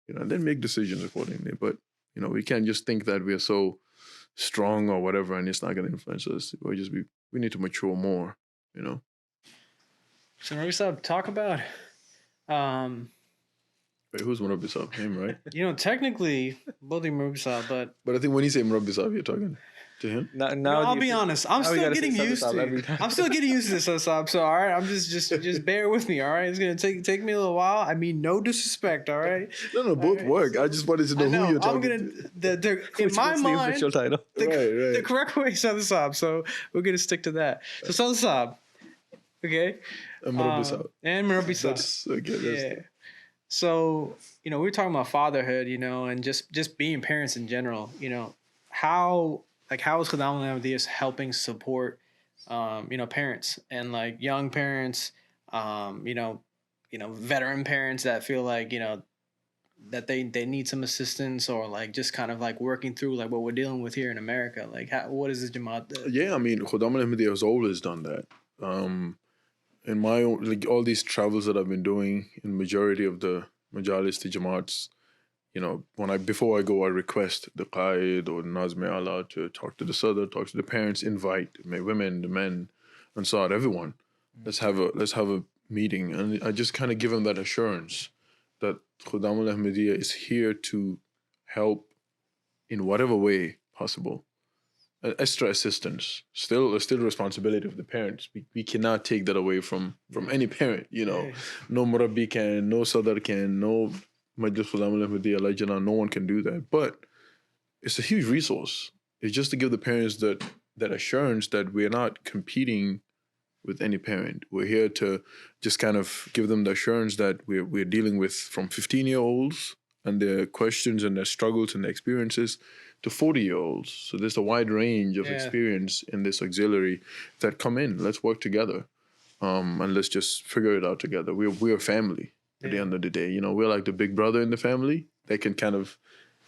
And then make decisions accordingly. But, we can't just think that we are so strong or whatever, and it's not going to influence us. We need to mature more, So Murabbi Sahib, talk about, Wait, who's Murabbi Sahib? Him, right? Technically, both Murabbi Sahib, But I think when you say Murabbi Sahib, you're talking to him? Now I'll be honest. I'm still getting used to it. I'm still getting used to this, Sahib. So, all right, I'm just bear with me, all right? It's going to take me a little while. I mean, no disrespect, all right? No, both work. I just wanted to know who you're talking to. In my mind, the official title. the correct way is Sadr Sahib. So, we're going to stick to that. So, Sadr Sahib, okay? And Murabbi Sahib. And Murabbi Sahib. That's okay. Yeah. So, we were talking about fatherhood, and just being parents in general, how is Khuddam Ahmadiyya helping support, parents and like young parents, veteran parents that feel like, that they need some assistance, or like just kind of like working through like what we're dealing with here in America. Like, what is the Jamaat? Yeah, I mean, Khuddam Ahmadiyya has always done that. In my own, like all these travels that I've been doing, in majority of the Majlis, the Jamaats, before I go, I request the Qaid or Nazmi Allah to talk to the Sadr, talk to the parents, invite the women, the men, Ansar, everyone. Let's have a meeting, and I just kind of give them that assurance that Khuddam Ahmadiyya is here to help in whatever way possible. Extra assistance, still responsibility of the parents. We cannot take that away from any parent. No Murabbi can, no Sadr can, no Majlis Khuddam Ahmadiyya Lajna, no one can do that. But it's a huge resource. It's just to give the parents that assurance that we're not competing with any parent. We're here to just kind of give them the assurance that we're dealing with from 15-year-olds and their questions and their struggles and their experiences to 40-year-olds. So there's a wide range of experience in this auxiliary that come in. Let's work together, and let's just figure it out together. We're a family at the end of the day. We're like the big brother in the family. They can kind of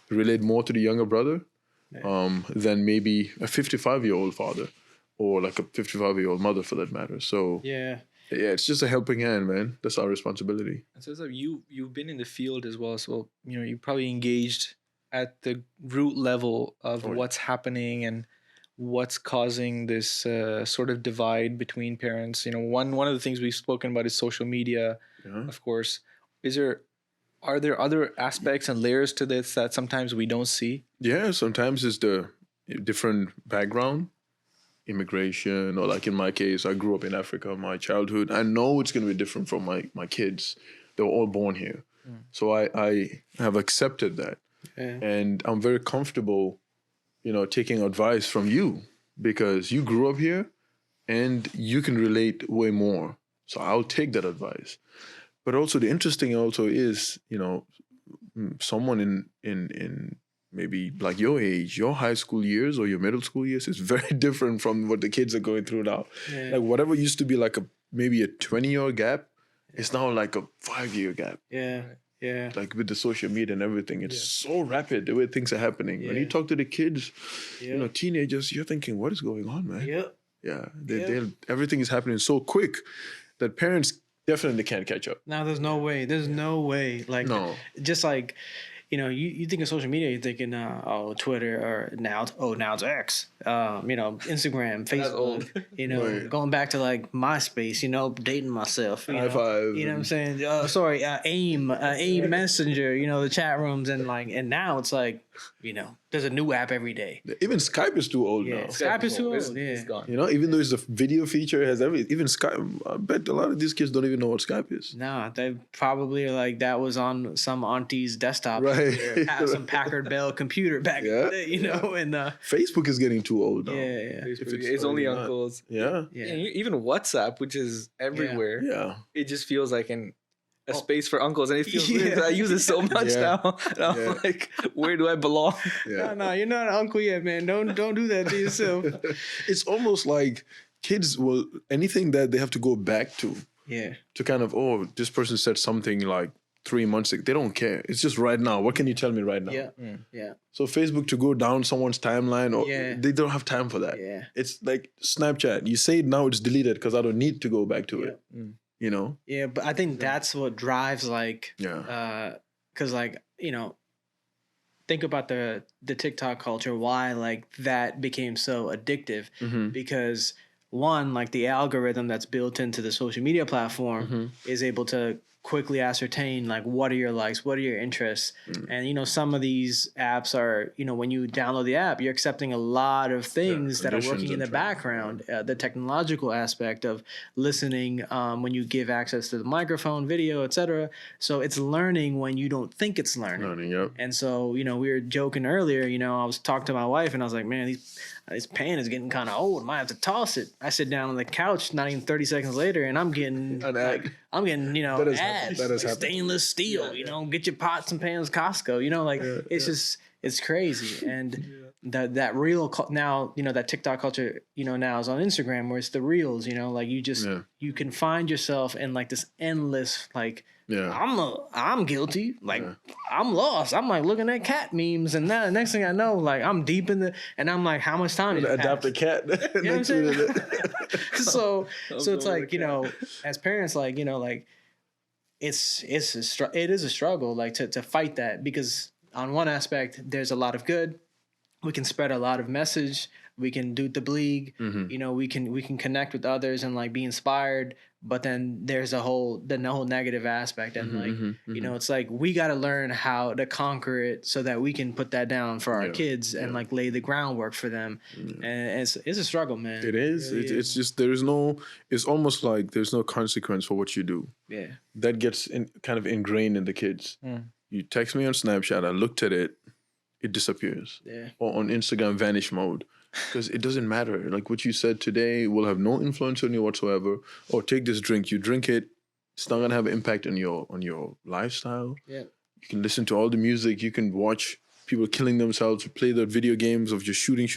relate more to the younger brother than maybe a 55-year-old father or like a 55-year-old mother for that matter. So yeah, it's just a helping hand, man. That's our responsibility. And so you've been in the field as well, so you probably engaged at the root level of what's happening and what's causing this sort of divide between parents. One of the things we've spoken about is social media, of course. Are there other aspects and layers to this that sometimes we don't see? Yeah, sometimes it's the different background, immigration, or like in my case, I grew up in Africa, my childhood. I know it's going to be different from my kids. They were all born here. So I have accepted that. And I'm very comfortable, taking advice from you because you grew up here and you can relate way more. So I'll take that advice. But also the interesting also is, someone in maybe like your age, your high school years or your middle school years is very different from what the kids are going through now. Like whatever used to be like maybe a 20-year gap, it's now like a 5-year gap. Yeah. Like with the social media and everything, it's so rapid the way things are happening. When you talk to the kids, teenagers, you're thinking, what is going on, man? Everything is happening so quick that parents definitely can't catch up. No, there's no way. There's no way. Like, just like, you think of social media, you're thinking, Twitter, or now it's X, Instagram, Facebook, going back to like MySpace, dating myself, High five. You know what I'm saying? AIM Messenger, the chat rooms, and now it's like, there's a new app every day. Even Skype is too old now. Skype is too old. It's gone. Even though it's a video feature, it has everything. Even Skype, I bet a lot of these kids don't even know what Skype is. No, they probably are like, that was on some auntie's desktop. Right. Have some Packard Bell computer back in the day, and Facebook is getting too old now. It's only uncles. Yeah. And even WhatsApp, which is everywhere. Yeah. It just feels like a space for uncles, and it feels weird. I use it so much now. And I'm like, where do I belong? No, you're not an uncle yet, man. Don't do that to yourself. It's almost like kids will anything that they have to go back to. Yeah. To kind of, this person said something like 3 months ago. They don't care. It's just right now. What can you tell me right now? Yeah. Yeah. So Facebook to go down someone's timeline, or they don't have time for that. Yeah. It's like Snapchat. You say it now, it's deleted because I don't need to go back to it. You know? Yeah, but I think that's what drives like, because like, you know, think about the TikTok culture, why like that became so addictive, because one, like the algorithm that's built into the social media platform is able to quickly ascertain like what are your likes, what are your interests. And you know, some of these apps are, you know, when you download the app, you're accepting a lot of things that are working in the background, the technological aspect of listening, when you give access to the microphone, video, etc. So it's learning when you don't think it's learning. And so, you know, we were joking earlier, you know, I was talking to my wife and I was like, man, this pen is getting kind of old. I might have to toss it. I sit down on the couch, not even 30 seconds later, and I'm getting you know, ads, like stainless steel. You know, get your pots and pans, Costco. You know, like it's crazy. And that reel now, you know, that TikTok culture, you know, now is on Instagram where it's the reels. You know, like you just you can find yourself in like this endless like. I'm guilty. Like I'm lost. I'm like looking at cat memes, and now the next thing I know, like I'm deep in and I'm like, how much time did it adopt a cat? You know what I'm saying? so it's like, you know, as parents, like, you know, like it is a struggle, like to fight that, because on one aspect there's a lot of good. We can spread a lot of message. We can do tabligh. You know, we can connect with others and like be inspired. But then there's the whole negative aspect, and like you know, it's like we got to learn how to conquer it so that we can put that down for our kids and like lay the groundwork for them. And it's a struggle, man. It is. It really it's just it's almost like there's no consequence for what you do. Yeah, that gets kind of ingrained in the kids. You text me on Snapchat, I looked at it, it disappears. Yeah, or on Instagram, vanish mode. Because it doesn't matter. Like what you said today will have no influence on you whatsoever. Or take this drink, you drink it, it's not gonna have an impact on your lifestyle. Yeah. You can listen to all the music, you can watch people killing themselves, play the video games of just shooting.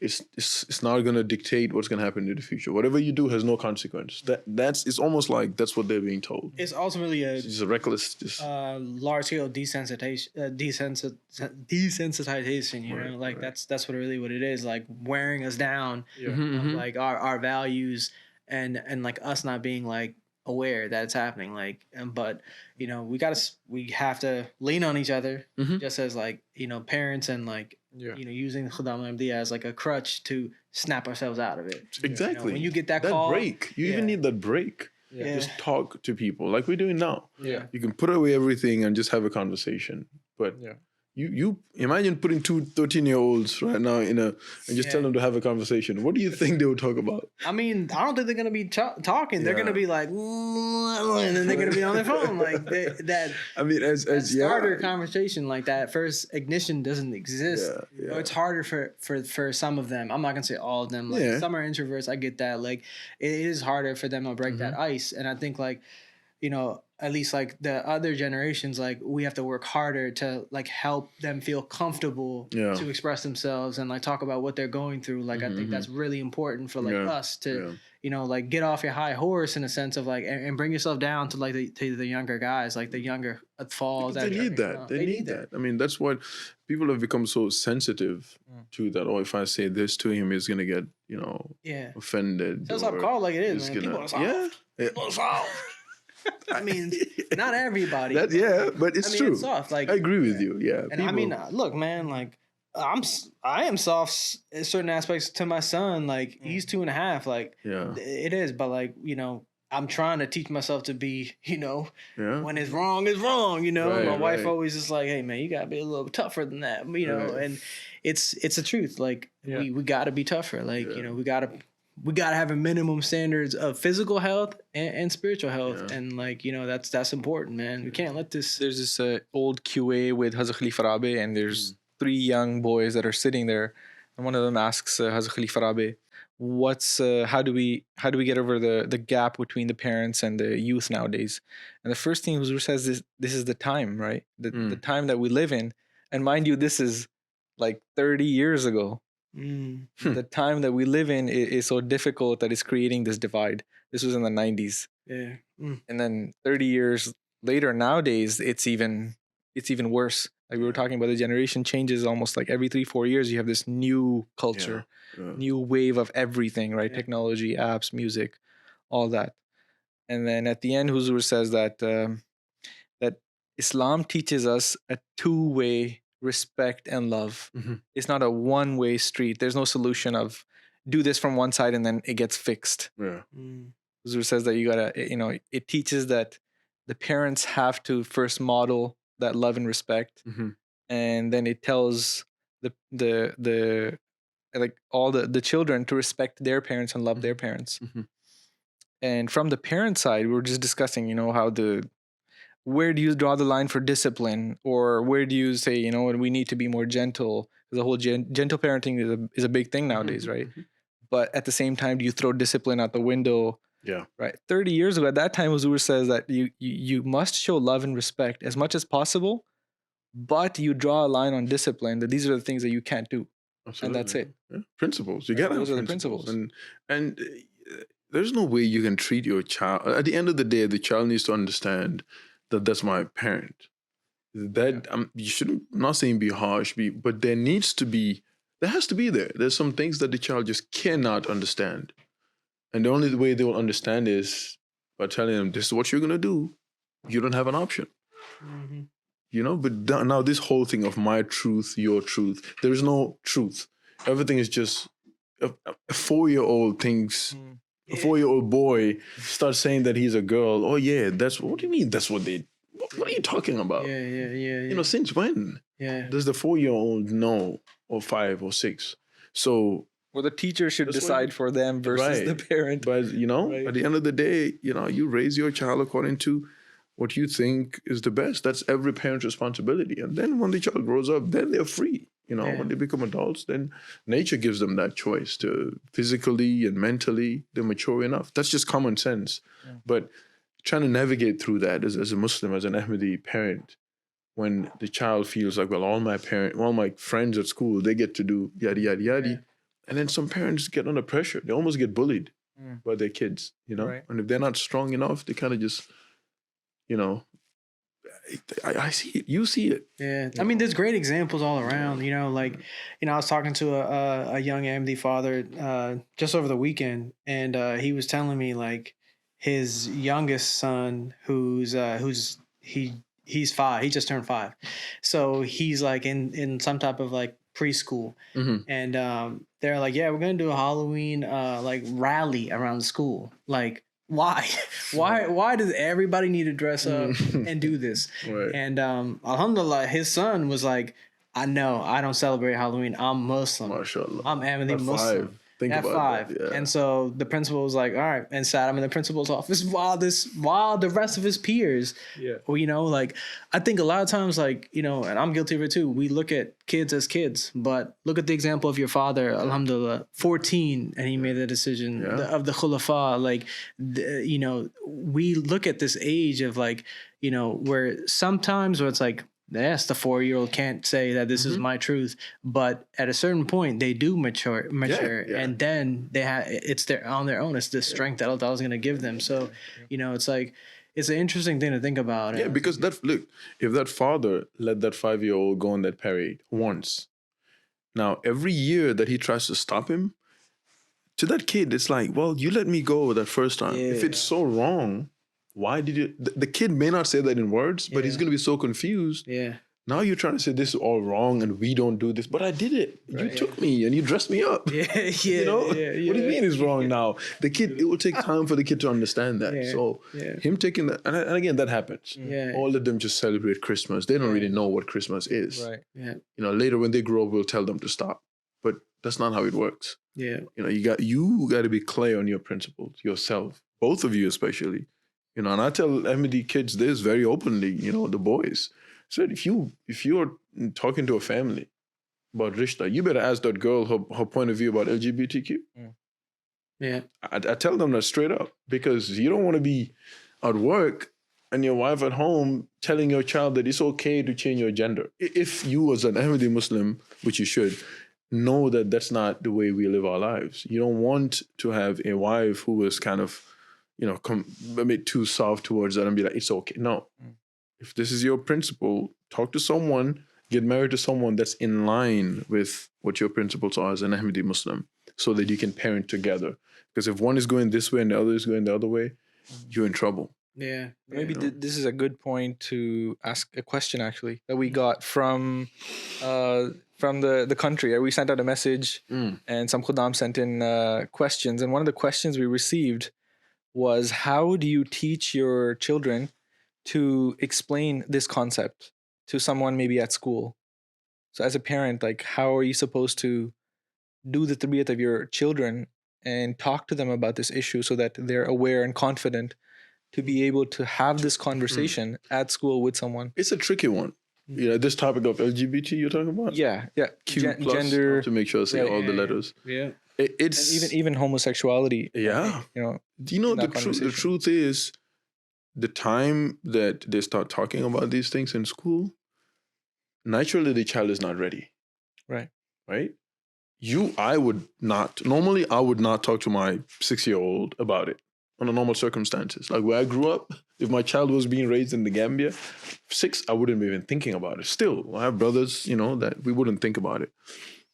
It's not gonna dictate what's gonna happen in the future. Whatever you do has no consequence. It's almost like that's what they're being told. It's ultimately it's a reckless, large scale desensitization. You know, like that's really what it is. Like wearing us down, like our values, and like us not being like aware that it's happening. Like, but you know, we have to lean on each other, just as like, you know, parents, and like. You know, using Khuddam Ahmadiyya as like a crutch to snap ourselves out of it. Exactly. You know, when you get that call, break, you even need that break. Yeah. Just talk to people like we're doing now. Yeah. You can put away everything and just have a conversation. But you imagine putting 2 13-year-olds right now and just tell them to have a conversation. What do you think they would talk about? I mean, I don't think they're gonna be talking. They're gonna be like, and then they're gonna be on their phone like that. I mean, as starter conversation, like that first ignition doesn't exist. You know, it's harder for some of them. I'm not gonna say all of them. Like some are introverts. I get that. Like it is harder for them to break that ice. And I think like, you know, at least like the other generations, like we have to work harder to like help them feel comfortable to express themselves and like talk about what they're going through. Like I think that's really important for like us to, you know, like get off your high horse in a sense of like, and bring yourself down to like the younger guys, like the younger falls. They need that. They need that. I mean, that's what people have become so sensitive to, that. Oh, if I say this to him, he's gonna get, you know, offended. That's what I'm called like it is, man. People are soft. People are soft. I mean, not everybody. But it's true. It's soft. Like I agree with you. Yeah, and I mean, look, man. Like I am soft in certain aspects to my son. Like he's 2.5. Like it is, but like, you know, I'm trying to teach myself to be, you know, when it's wrong, it's wrong. You know, my wife always is like, hey man, you gotta be a little tougher than that. You know, and it's the truth. Like we gotta be tougher. Like you know, we gotta have a minimum standards of physical health and spiritual health. And like, you know, that's important, man. We can't let this. There's this old QA with Hazrat Khalifa Rabi, and there's 3 young boys that are sitting there, and one of them asks Hazrat Khalifa Rabi, what's how do we get over the gap between the parents and the youth nowadays? And the first thing Huzur says is, this is the time, right? The time that we live in. And mind you, this is like 30 years ago. The time that we live in is so difficult that it's creating this divide. This was in the 90s. And then 30 years later nowadays, it's even worse. Like we were talking about, the generation changes almost like every 3-4 years. You have this new culture, new wave of everything, right? Yeah. Technology, apps, music, all that. And then at the end, Huzur says that that Islam teaches us a two-way respect and love. It's not a one-way street. There's no solution of do this from one side and then it gets fixed. Yeah. Huzur says that you gotta, it teaches that the parents have to first model that love and respect, and then it tells the like all the children to respect their parents and love their parents. And from the parent side, we were just discussing, how where do you draw the line for discipline, or where do you say, we need to be more gentle? Because the whole gentle parenting is a big thing nowadays, right? But at the same time, do you throw discipline out the window? Yeah. Right. 30 years ago, at that time, Huzur says that you must show love and respect as much as possible, but you draw a line on discipline, that these are the things that you can't do. Absolutely. And that's it. Yeah. Principles. You Right. gotta have Those are the principles. principles. And there's no way you can treat your child. At the end of the day, the child needs to understand that that's my parent. That you shouldn't, I'm not saying be harsh, but there has to be there. There's some things that the child just cannot understand. And the only way they will understand is by telling them, this is what you're going to do. You don't have an option. But now this whole thing of my truth, your truth, there is no truth. Everything is just a 4-year-old thinks, a 4-year-old boy starts saying that he's a girl. Oh yeah, what do you mean? That's what what are you talking about? Yeah. Since when? Yeah. Does the 4-year-old know, or 5 or 6? So, Well, the teacher should That's decide for them versus Right. the parent. but Right. at the end of the day, you raise your child according to what you think is the best. That's every parent's responsibility. And then when the child grows up, then they're free. When they become adults, then nature gives them that choice to physically and mentally, they're mature enough. That's just common sense. Yeah. But trying to navigate through that as a Muslim, as an Ahmadi parent, when the child feels like, well, all my friends at school, they get to do yada, yada, yada. Yeah. And then some parents get under pressure. They almost get bullied by their kids, Right. And if they're not strong enough, they kind of just, I see it. You see it. Yeah, I mean, there's great examples all around. I was talking to a young MD father just over the weekend, and he was telling me like his youngest son, he's 5. He just turned 5, so he's like in some type of like preschool, and they're like, yeah, we're gonna do a Halloween like rally around the school, like. Why? Why does everybody need to dress up and do this? Right. And alhamdulillah, his son was like, I know, I don't celebrate Halloween. I'm Muslim. MashaAllah. I'm Ahmadi At Muslim. 5. Think At about 5. that. Yeah. And so the principal was like, all right, and sat him in the principal's office while the rest of his peers, like, I think a lot of times, like, and I'm guilty of it too, we look at kids as kids, but look at the example of your father, alhamdulillah, 14, and he made the decision of the khulafa, like, we look at this age of like, where sometimes where it's like, yes, the 4-year-old can't say that this is my truth, but at a certain point they do mature, and then they have on their own. It's the strength that Allah is going to give them. So, it's like it's an interesting thing to think about. Yeah, because if that father let that 5-year-old go on that parade once, now every year that he tries to stop him, to that kid, it's like, well, you let me go that first time. Yeah. If it's so wrong, why did you? The kid may not say that in words, but he's going to be so confused. Yeah. Now you're trying to say this is all wrong and we don't do this, but I did it. You took me and you dressed me up. Yeah. What do you mean is wrong now? The kid, it will take time for the kid to understand that. So him taking that, and again, that happens. Yeah. All of them just celebrate Christmas. They don't really know what Christmas is. Right. Yeah. Later when they grow up, we'll tell them to stop. But that's not how it works. Yeah. You got to be clear on your principles yourself, both of you especially. And I tell Ahmadi kids this very openly, the boys. So if you're talking to a family about rishta, you better ask that girl her point of view about LGBTQ. Yeah. I tell them that straight up, because you don't want to be at work and your wife at home telling your child that it's okay to change your gender. If you as an Ahmadi Muslim, which you should, know that that's not the way we live our lives. You don't want to have a wife who is kind of, come a bit too soft towards that and be like, it's okay. No. If this is your principle, talk to someone, get married to someone that's in line with what your principles are as an Ahmadi Muslim, so that you can parent together. Because if one is going this way and the other is going the other way, you're in trouble. Yeah. Maybe this is a good point to ask a question actually that we got from the country. We sent out a message and some Khuddam sent in questions. And one of the questions we received was, how do you teach your children to explain this concept to someone maybe at school? So as a parent, like, how are you supposed to do the tarbiyat of your children and talk to them about this issue so that they're aware and confident to be able to have this conversation at school with someone? It's a tricky one. This topic of LGBT you're talking about? Yeah. Q plus, gender, to make sure I say all the letters. Yeah. It's and even homosexuality. Yeah. The truth is, the time that they start talking about these things in school, naturally the child is not ready. Right? I would not talk to my 6-year-old about it under normal circumstances. Like where I grew up, if my child was being raised in the Gambia, 6, I wouldn't be even thinking about it. Still, I have brothers, that we wouldn't think about it.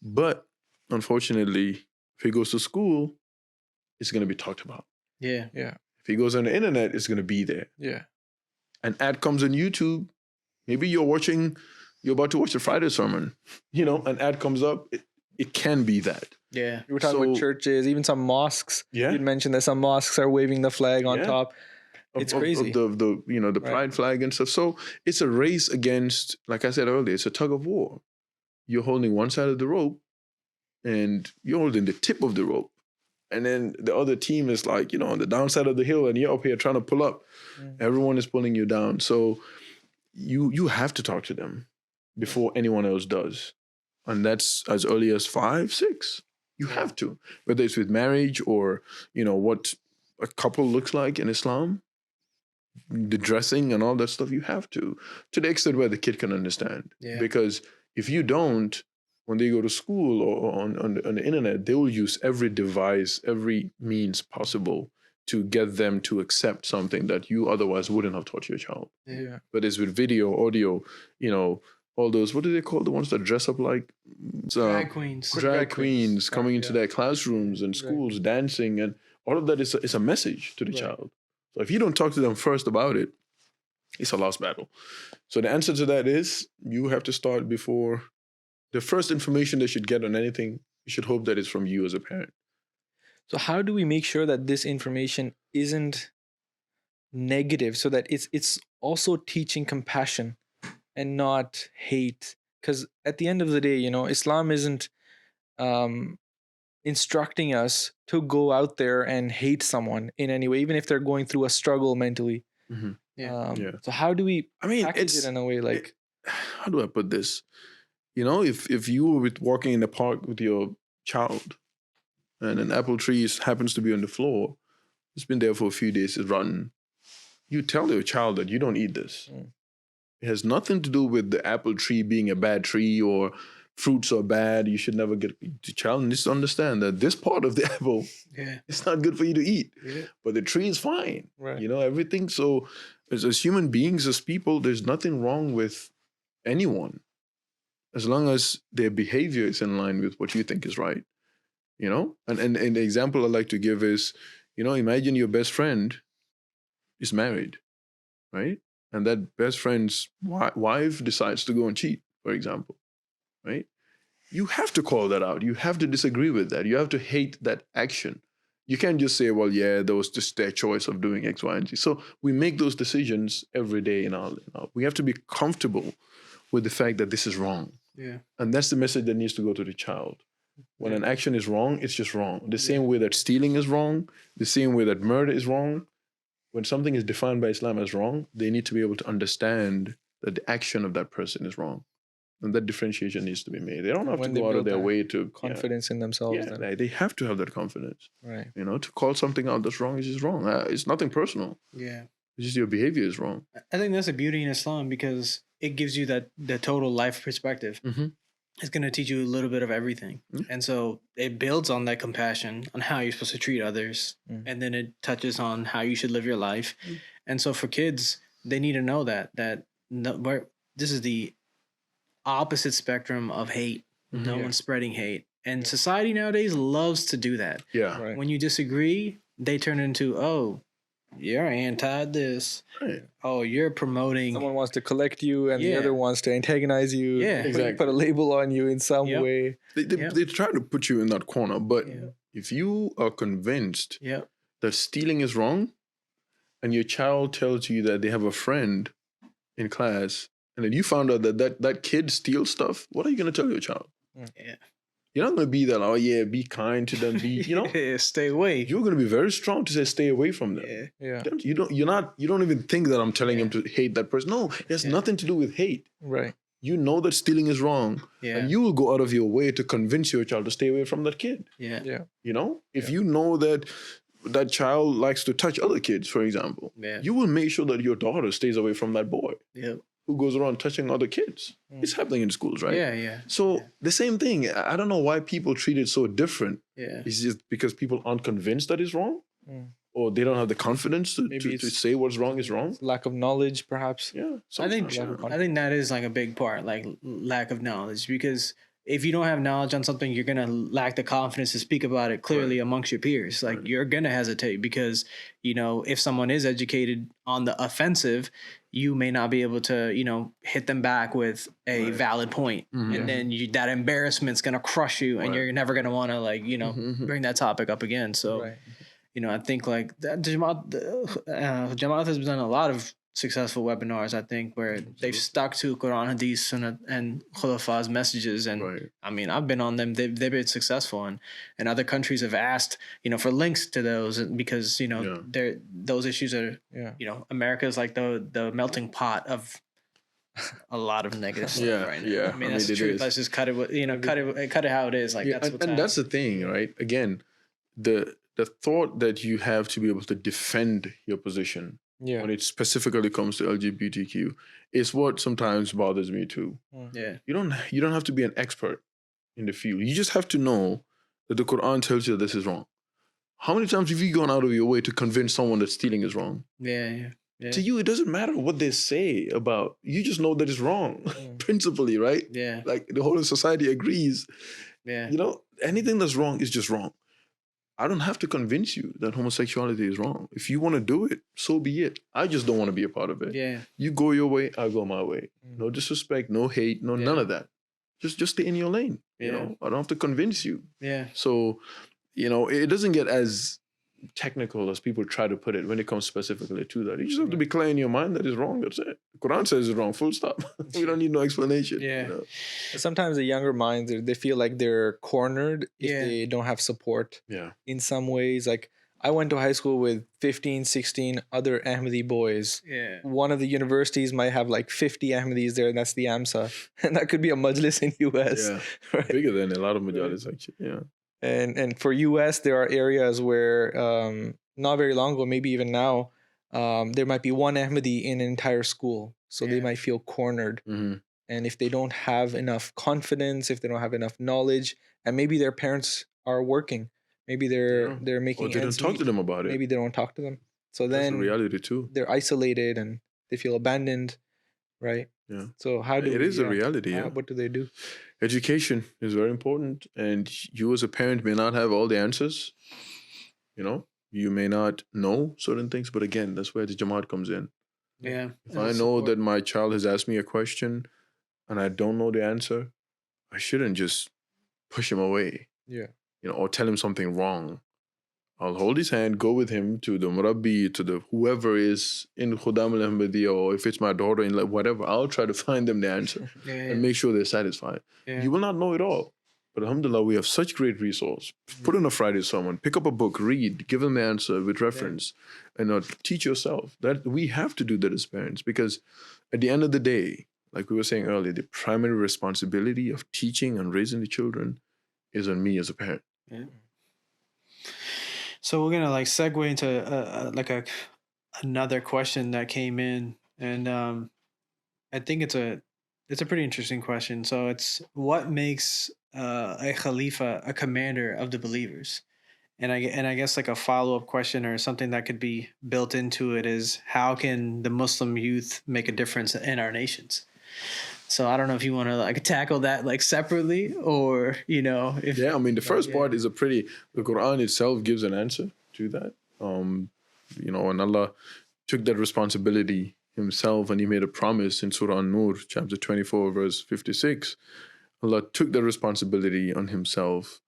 But unfortunately, if he goes to school, it's going to be talked about. Yeah. If he goes on the internet, it's going to be there. Yeah. An ad comes on YouTube. Maybe you're about to watch the Friday sermon. An ad comes up. It can be that. Yeah. We were talking about churches, even some mosques. Yeah. You'd mentioned that some mosques are waving the flag on top. It's crazy. Of the pride flag and stuff. So it's a race against, like I said earlier, it's a tug of war. You're holding one side of the rope and you're holding the tip of the rope. And then the other team is like, on the downside of the hill and you're up here trying to pull up. Everyone is pulling you down. So you have to talk to them before anyone else does. And that's as early as 5, 6. You have to. Whether it's with marriage or, what a couple looks like in Islam, the dressing and all that stuff, you have to the extent where the kid can understand. Yeah. Because if you don't, when they go to school or on the internet, they will use every device, every means possible to get them to accept something that you otherwise wouldn't have taught your child. Yeah. But it's with video, audio, all those, what do they call the ones that dress up like drag queens? Drag queens coming into their classrooms and schools, dancing, and all of that is a message to the child. So if you don't talk to them first about it, it's a lost battle. So the answer to that is you have to start before the first information they should get on anything. You should hope that it's from you as a parent. So how do we make sure that this information isn't negative, so that it's also teaching compassion and not hate? Because at the end of the day, Islam isn't instructing us to go out there and hate someone in any way, even if they're going through a struggle mentally. So how do we package it in a way like... How do I put this? If you were walking in the park with your child and an apple tree happens to be on the floor, it's been there for a few days, it's rotten, you tell your child that you don't eat this. It has nothing to do with the apple tree being a bad tree or fruits are bad. You should never get... The child needs to understand that this part of the apple is not good for you to eat. Yeah. But the tree is fine. Right. Everything. So as human beings, as people, there's nothing wrong with anyone as long as their behavior is in line with what you think is right. And the example I like to give is, imagine your best friend is married, right? And that best friend's wife decides to go and cheat, for example, right? You have to call that out. You have to disagree with that. You have to hate that action. You can't just say, well, yeah, that was just their choice of doing X, Y, and Z. So we make those decisions every day in our we have to be comfortable with the fact that this is wrong. Yeah. And that's the message that needs to go to the child. When an action is wrong, it's just wrong. The same way that stealing is wrong, the same way that murder is wrong. When something is defined by Islam as wrong, they need to be able to understand that the action of that person is wrong. And that differentiation needs to be made. They don't have to go out of their way to... Confidence in themselves. Yeah, they have to have that confidence. Right. To call something out that's wrong is just wrong. It's nothing personal. Yeah. It's just your behavior is wrong. I think that's the beauty in Islam because it gives you the total life perspective. Mm-hmm. it's going to teach you a little bit of everything. And so it builds on that compassion on how you're supposed to treat others. And then it touches on how you should live your life. And so for kids, they need to know that this is the opposite spectrum of hate. No one's spreading hate. And society nowadays loves to do that. Yeah. Right. When you disagree, they turn into, oh, you're anti this. Right. Oh, you're promoting. Someone wants to collect you, and the Yeah. other wants to antagonize you. Yeah. Exactly. Put a label on you in some Yep. way. They try to put you in that corner, but Yeah. if you are convinced Yep. that stealing is wrong, and your child tells you that they have a friend in class, and then you found out that kid steals stuff, what are you going to tell your child? Yeah. You're not going to be that, oh yeah, be kind to them, be, you know. Yeah, stay away. You're going to be very strong to say stay away from them. Yeah. Yeah. You don't even think that I'm telling him to hate that person. No, it has nothing to do with hate. Right. You know that stealing is wrong, Yeah. and you will go out of your way to convince your child to stay away from that kid. Yeah. Yeah. You know, if you know that that child likes to touch other kids, for example, Yeah. you will make sure that your daughter stays away from that boy Yep. who goes around touching other kids. It's happening in schools, right? Yeah. Yeah. So the same thing. I don't know why people treat it so different. Yeah. It's just because people aren't convinced that it's wrong, Mm. or they don't have the confidence to Maybe to it's- say what's wrong is wrong. Lack of knowledge, perhaps. Yeah, I think sometimes, yeah. I think that is like a big part, like lack of knowledge, because if you don't have knowledge on something, you're gonna lack the confidence to speak about it clearly amongst your peers. Like you're gonna hesitate because if someone is educated on the offensive, you may not be able to hit them back with a valid point, and then that embarrassment's gonna crush you, and you're never gonna want to bring that topic up again. So. Right. I think like that Jamaat has done a lot of successful webinars, I think, where they've stuck to Quran, Hadith, Sunnah, and Khulafa's messages. And Right. I mean, I've been on them. They've been successful. And other countries have asked, for links to those because, those issues are, Yeah. America is like the melting pot of a lot of negative stuff Yeah, right now. yeah. I mean, I that's the mean, it truth. is. Let's just cut it, cut it how it is. Like, Yeah, that's what's and that's the happening. thing, right? Again, the thought that you have to be able to defend your position Yeah. when it specifically comes to LGBTQ is what sometimes bothers me too. Yeah. You don't have to be an expert in the field. You just have to know that the Quran tells you that this is wrong. How many times have you gone out of your way to convince someone that stealing is wrong? Yeah. Yeah. To you, it doesn't matter what they say about. You just know that it's wrong, principally, right? Yeah. Like the whole of society agrees. Yeah. Anything that's wrong is just wrong. I don't have to convince you that homosexuality is wrong. If you want to do it, so be it. I just don't want to be a part of it. Yeah. You go your way, I go my way. No disrespect, no hate, none of that. Just stay in your lane. Yeah. I don't have to convince you. Yeah. So, it doesn't get as technical as people try to put it when it comes specifically to that. You just have to be clear in your mind that it's wrong. That's it. The Quran says it's wrong. Full stop. We don't need no explanation. Yeah. Sometimes the younger minds, they feel like they're cornered if Yeah. they don't have support Yeah. in some ways. Like I went to high school with 15, 16 other Ahmadi boys. Yeah. One of the universities might have like 50 Ahmadis there, and that's the AMSA. And that could be a majlis in US. Yeah. Right? Bigger than a lot of majalis, actually. Yeah. And for US, there are areas where not very long ago, maybe even now, there might be one Ahmadi in an entire school. So they Yeah. might feel cornered. Mm-hmm. And if they don't have enough confidence, if they don't have enough knowledge, and maybe their parents are working, maybe they're making Or they don't ends talk meet, to them about it. maybe they don't talk to them. So That's then a reality too. they're isolated and they feel abandoned, right? Yeah. So how do It is a reality, yeah. What do they do? Education is very important, and you as a parent may not have all the answers. You may not know certain things, but again, that's where the Jamaat comes in. Yeah. If I know that my child has asked me a question and I don't know the answer, I shouldn't just push him away, Yeah. Or tell him something wrong. I'll hold his hand, go with him to the Murabbi, to the whoever is in Khuddam al-Ahmadiyya, or if it's my daughter in whatever, I'll try to find them the answer Yeah. and make sure they're satisfied. Yeah. You will not know it all. But alhamdulillah, we have such great resource. Put in a Friday sermon, pick up a book, read, give them the answer with reference, and teach yourself. That we have to do that as parents, because at the end of the day, like we were saying earlier, the primary responsibility of teaching and raising the children is on me as a parent. Yeah. So we're gonna segue into another question that came in, and I think it's a It's a pretty interesting question. So it's what makes a Khalifa a commander of the believers? And I guess like a follow-up question or something that could be built into it is how can the Muslim youth make a difference in our nations? So I don't know if you want to like tackle that like separately or, if Yeah, I mean, the first part is the Quran itself gives an answer to that. And Allah took that responsibility himself and he made a promise in Surah An-Nur, chapter 24, verse 56. Allah took the responsibility on himself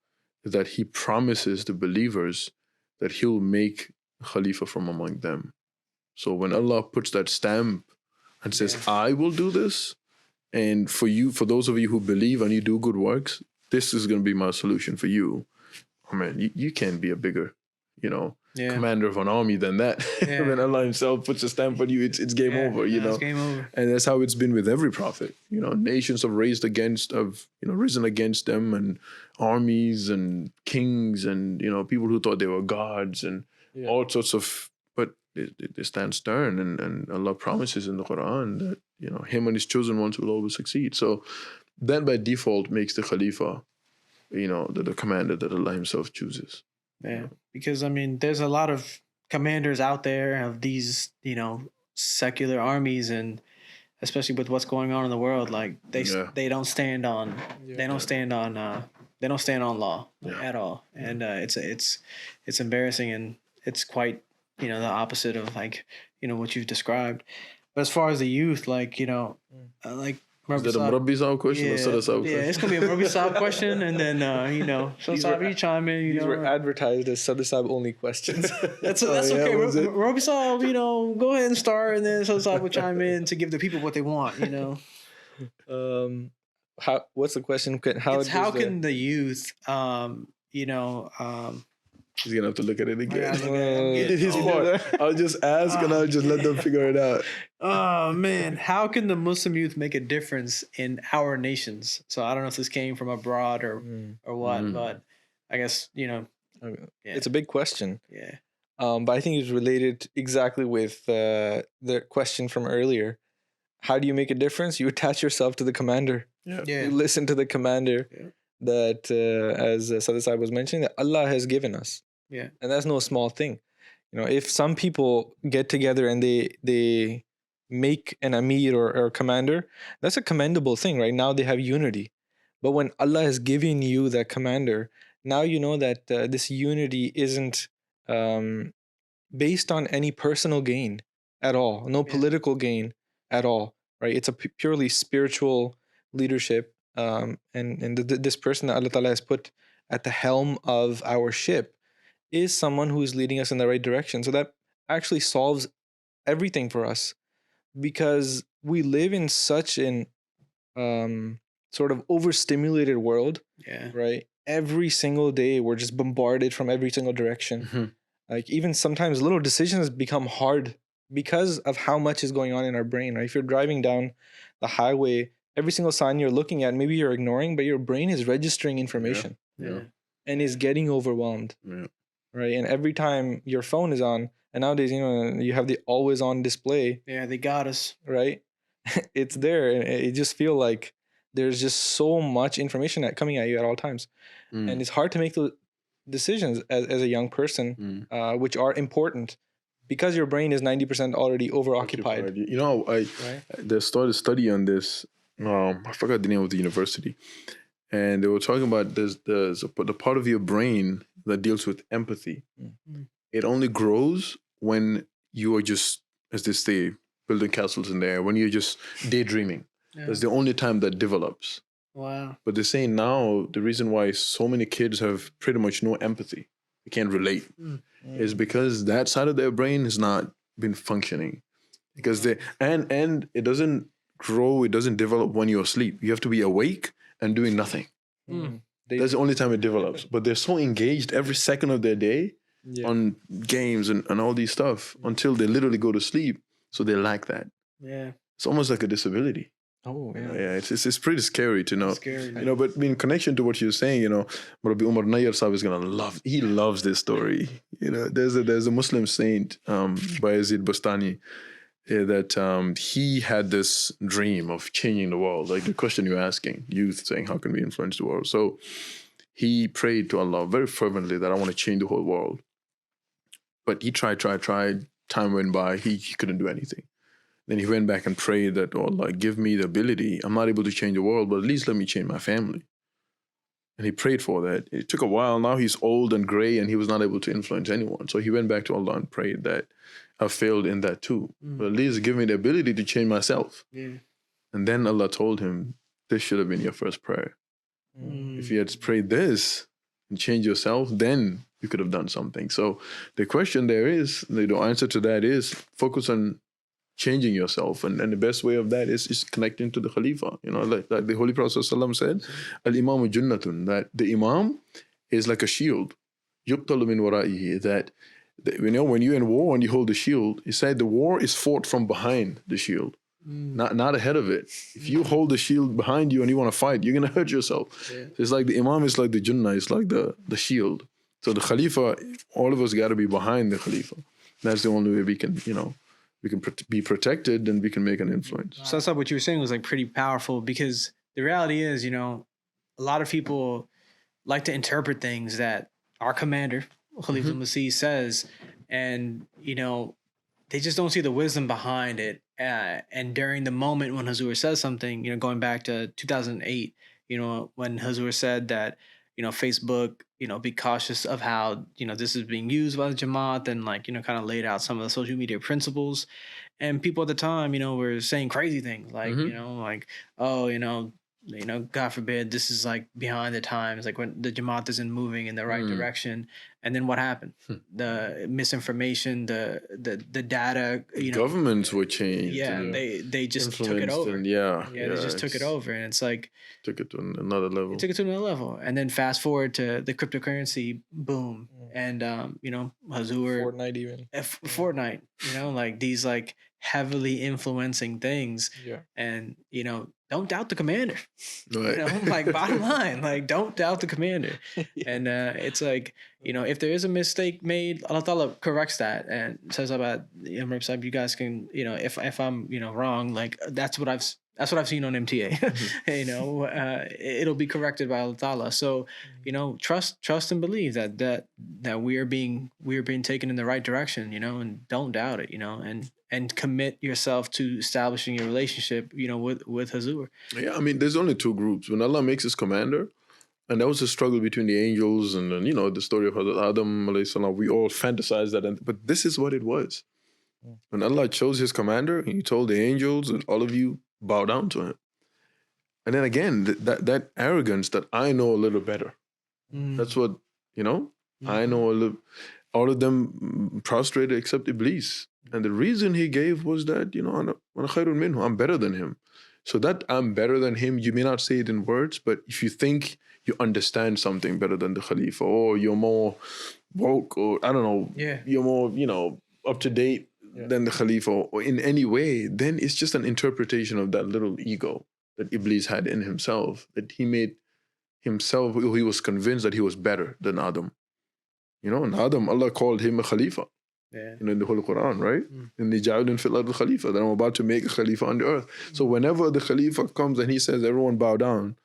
that he promises the believers that he'll make Khalifa from among them. So when Allah puts that stamp and says, I will do this, and for those of you who believe and you do good works, this is going to be my solution for you. Oh man, you can't be a bigger, commander of an army than that. Yeah. When Allah himself puts a stamp on you, it's game over, It's game over. And that's how it's been with every prophet. Nations have risen against them, and armies and kings and, people who thought they were gods and all sorts of, but they stand stern, and Allah promises in the Quran that, him and his chosen ones will always succeed. So that by default makes the Khalifa, the commander that Allah himself chooses. Yeah, because I mean, there's a lot of commanders out there of these, secular armies, and especially with what's going on in the world, like they don't stand on they don't stand on law at all, and it's embarrassing, and it's quite the opposite of like what you've described. But as far as the youth, like like. Is that a Murabbi Sahib question or Sadr Sahib question? Yeah, it's going to be a Murabbi Sahib question, and then, so Sahib, you chime in, These were advertised as Sadr Sahib only questions. That's okay. Murabbi Sahib, go ahead and start, and then Sadr Sahib will chime in to give the people what they want, What's the question? How can the youth, He's going to have to look at it again. His part. I'll just ask and I'll just let them figure it out. Oh, man. How can the Muslim youth make a difference in our nations? So I don't know if this came from abroad or what, but I guess, It's a big question. Yeah. But I think it's related exactly with the question from earlier. How do you make a difference? You attach yourself to the commander. Yeah. You listen to the commander that, as Sadr Sahib was mentioning, that Allah has given us. Yeah. And that's no small thing. If some people get together and they make an Amir or a commander, that's a commendable thing, right? Now they have unity. But when Allah has given you that commander, now you know that this unity isn't based on any personal gain at all, no political gain at all, right? It's a purely spiritual leadership. This person that Allah Ta'ala has put at the helm of our ship is someone who is leading us in the right direction. So that actually solves everything for us, because we live in such an sort of overstimulated world, right? Every single day we're just bombarded from every single direction. Mm-hmm. Like even sometimes little decisions become hard because of how much is going on in our brain, right? If you're driving down the highway, every single sign you're looking at, maybe you're ignoring, but your brain is registering information and is getting overwhelmed. Yeah. Right. And every time your phone is on, and nowadays, you have the always on display. Yeah, they got us. Right. It's there. And it just feel like there's just so much information coming at you at all times. And it's hard to make those decisions as a young person, which are important because your brain is 90% already overoccupied. They started a study on this. I forgot the name of the university. And they were talking about there's the part of your brain that deals with empathy. It only grows when you are just, as they say, building castles in the air, when you're just daydreaming. That's the only time that develops. Wow. But they're saying now the reason why so many kids have pretty much no empathy, they can't relate, is because that side of their brain has not been functioning. Because and it doesn't grow, it doesn't develop when you're asleep. You have to be awake and doing nothing. That's the only time it develops. But they're so engaged every second of their day on games and all these stuff until they literally go to sleep. So they lack that. Yeah. It's almost like a disability. Oh, yeah. Yeah, it's pretty scary to know. It's scary. But in connection to what you're saying, Murabbi Umar Nayyar Sahib is going to loves this story. There's a Muslim saint, Bayezid Bastani, that he had this dream of changing the world. Like the question you're asking, youth saying, how can we influence the world? So he prayed to Allah very fervently that I want to change the whole world. But he tried. Time went by. He couldn't do anything. Then he went back and prayed that, oh Allah, give me the ability. I'm not able to change the world, but at least let me change my family. And he prayed for that. It took a while. Now he's old and gray and he was not able to influence anyone. So he went back to Allah and prayed that I failed in that too. But at least give me the ability to change myself. Yeah. And then Allah told him, this should have been your first prayer. If you had prayed this and changed yourself, then you could have done something. So the question there is, the answer to that is focus on changing yourself. And the best way of that is connecting to the Khalifa. You know, like the Holy Prophet ﷺ said, Al-Imamu Junnatun, that the Imam is like a shield. Yuqtalu min wara'ihi, that you know, when you're in war and you hold the shield, he said the war is fought from behind the shield. Not ahead of it. If you hold the shield behind you and you want to fight, you're going to hurt yourself. Yeah. It's like the Imam is like the Junnah, it's like the shield. So the Khalifa, all of us got to be behind the Khalifa. That's the only way we can, you know, we can be protected and we can make an influence. So that's what you were saying was like pretty powerful, because the reality is, you know, a lot of people like to interpret things that our commander, Khalifa Masih, says, and, you know, they just don't see the wisdom behind it. And during the moment when Hazur says something, you know, going back to 2008, you know, when Hazur said that, you know, Facebook, you know, be cautious of how, you know, this is being used by the Jamaat, and like, you know, kind of laid out some of the social media principles. And people at the time, you know, were saying crazy things like, you know, like, oh, you know, God forbid, this is like behind the times, like when the Jamaat isn't moving in the right direction. And then what happened? The misinformation, the data, you know, governments were changed. Yeah, they just took it over. And they just took it over, and it's like took it to another level. Took it to another level, and then fast forward to the cryptocurrency boom, and you know, Hazur, Fortnite even. Fortnite, you know, like these like heavily influencing things. Yeah. And, you know, don't doubt the commander. Right. You know, like bottom line, like don't doubt the commander. And it's like, you know, if there is a mistake made, Allah Ta'ala corrects that and says about Murabbi Sahib, you guys can, you know, if I'm, you know, wrong, like that's what I've seen on MTA. You know, it'll be corrected by Allah Ta'ala. So, you know, trust and believe that we are being taken in the right direction, you know, and don't doubt it, you know, and commit yourself to establishing your relationship, you know, with Hazur. Yeah, I mean, there's only two groups. When Allah makes his commander, and that was a struggle between the angels, and then, you know, the story of Adam alayhi salam, we all fantasize that, but this is what it was. When Allah chose his commander, he told the angels that all of you bow down to him. And then again, that arrogance that I know a little better. That's what, you know, I know a little. All of them prostrated except Iblis. And the reason he gave was that, you know, I'm better than him. So that I'm better than him, you may not say it in words, but if you think you understand something better than the Khalifa, or you're more woke, or I don't know, you're more, you know, up to date than the Khalifa, or in any way, then it's just an interpretation of that little ego that Iblis had in himself, that he made himself, he was convinced that he was better than Adam. You know, and Adam, Allah called him a Khalifa. You know, in the Holy Quran, right? In the Ja'udin fil ard Khalifa, that I'm about to make a Khalifa on the earth. So whenever the Khalifa comes and he says, everyone bow down,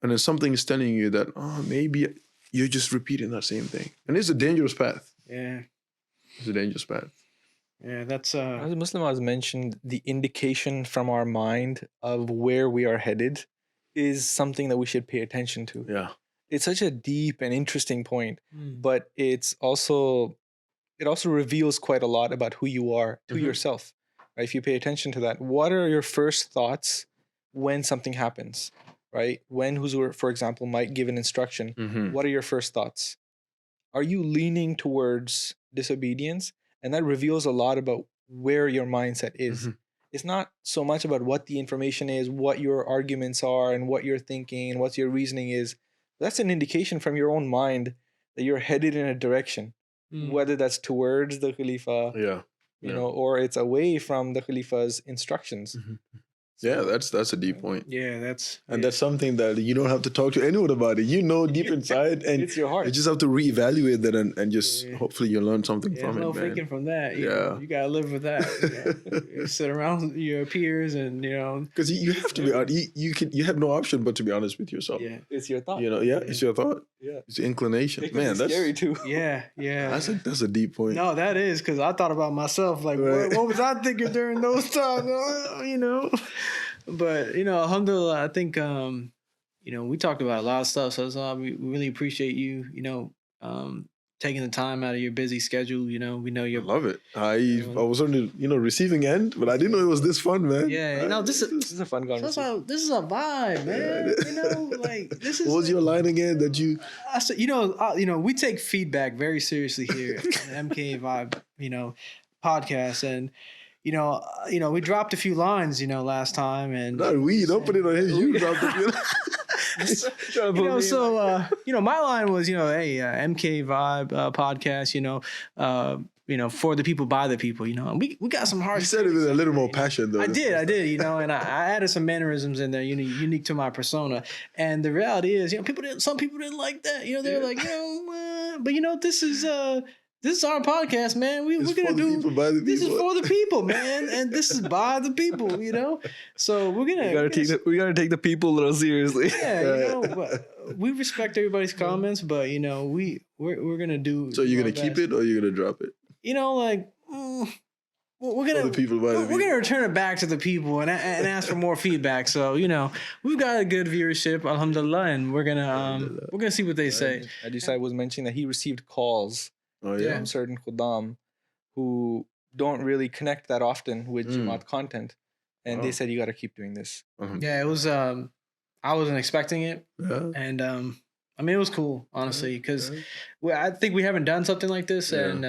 and then something is telling you that, oh, maybe you're just repeating that same thing. And it's a dangerous path. Yeah. It's a dangerous path. Yeah, that's... As Muslim has mentioned, the indication from our mind of where we are headed is something that we should pay attention to. Yeah. It's such a deep and interesting point, but it also reveals quite a lot about who you are to yourself. Right? If you pay attention to that, what are your first thoughts when something happens? Right? When Huzur, for example, might give an instruction, what are your first thoughts? Are you leaning towards disobedience? And that reveals a lot about where your mindset is. It's not so much about what the information is, what your arguments are, and what you're thinking, and what your reasoning is. That's an indication from your own mind that you're headed in a direction, whether that's towards the Khalifa, you know, or it's away from the Khalifa's instructions. Yeah, that's a deep point. Yeah, that's And that's something that you don't have to talk to anyone about it. You know deep inside, and It's your heart. you just have to reevaluate that and just hopefully you learn something yeah, from no it, man. faking from that. You know, Yeah. you gotta live with that. You know? You sit around your peers, and Because you have to be honest. You have no option but to be honest with yourself. yeah, It's your thought. You know, it's your thought. Yeah. It's your inclination. It can Man, be that's scary too. yeah. that's a deep point. No, that is because I thought about myself. Like, Right. what was I thinking during those times? You know, but alhamdulillah, I think we talked about a lot of stuff. So we really appreciate you. Taking the time out of your busy schedule. We know I you're. love it. I was on the receiving end, but I didn't know it was this fun, man. Yeah, this This is a fun conversation. this is a vibe, man. Like this is. What was your line again that you? I said, we take feedback very seriously here at MK Vibe, podcast, and we dropped a few lines, last time, and Not we. Don't put it on him. You dropped it. my line was, hey, MK Vibe podcast, for the people, by the people, and we got some hard. You said it with a little more passion, though. I did, and I added some mannerisms in there, unique to my persona. And the reality is, some people didn't like that. They're like, but this is our podcast, man. We're gonna do people, by the this is people. for the people, man, and this is by the people, So we gotta take the people a little seriously. Yeah, but we respect everybody's comments, but we're gonna do. So you're gonna keep it or you're gonna drop it? We're gonna For the people, by the we're people. gonna return it back to the people and ask for more feedback. So we've got a good viewership, alhamdulillah, and we're gonna see what they say. Adisai was mentioning that he received calls Oh yeah. from certain Khuddam who don't really connect that often with Jamaat content, and they said you got to keep doing this. Yeah, it was. I wasn't expecting it, Yeah. and it was cool, honestly, because I think we haven't done something like this, and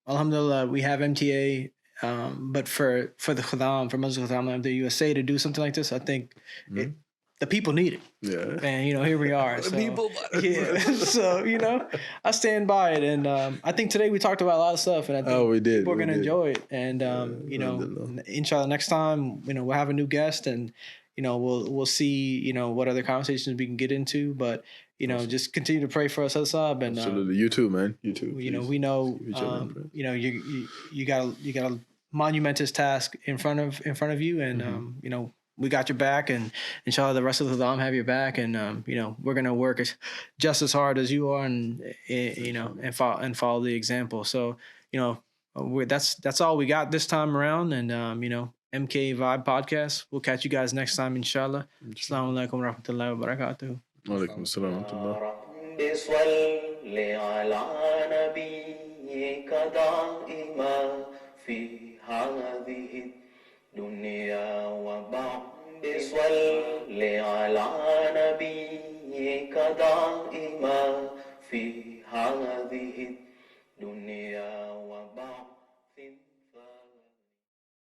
alhamdulillah, we have MTA. But for the Khuddam, for Muslim Khuddam, the USA to do something like this, I think the people need it. Yeah. And here we are. So, people, yeah. So I stand by it, and I think today we talked about a lot of stuff, and I think we did. people are gonna did. enjoy it. And inshallah, next time we'll have a new guest, and we'll see what other conversations we can get into, but just continue to pray for us, Sahib, and Absolutely. You too, man. You too. we please. know Keep each other in prayer. you got a monumentous task in front of you, and we got your back, and inshallah the rest of the Khuddam have your back, and we're gonna work just as hard as you are, and and follow the example. So that's all we got this time around, and MK Vibe Podcast. We'll catch you guys next time, inshallah. Assalamu alaikum wa rahmatullahi wa barakatuh. Walaikum assalam wa rahmatullah. رب صل على نبيك دائما في هذه الدنيا وبعد صل على نبيك دائما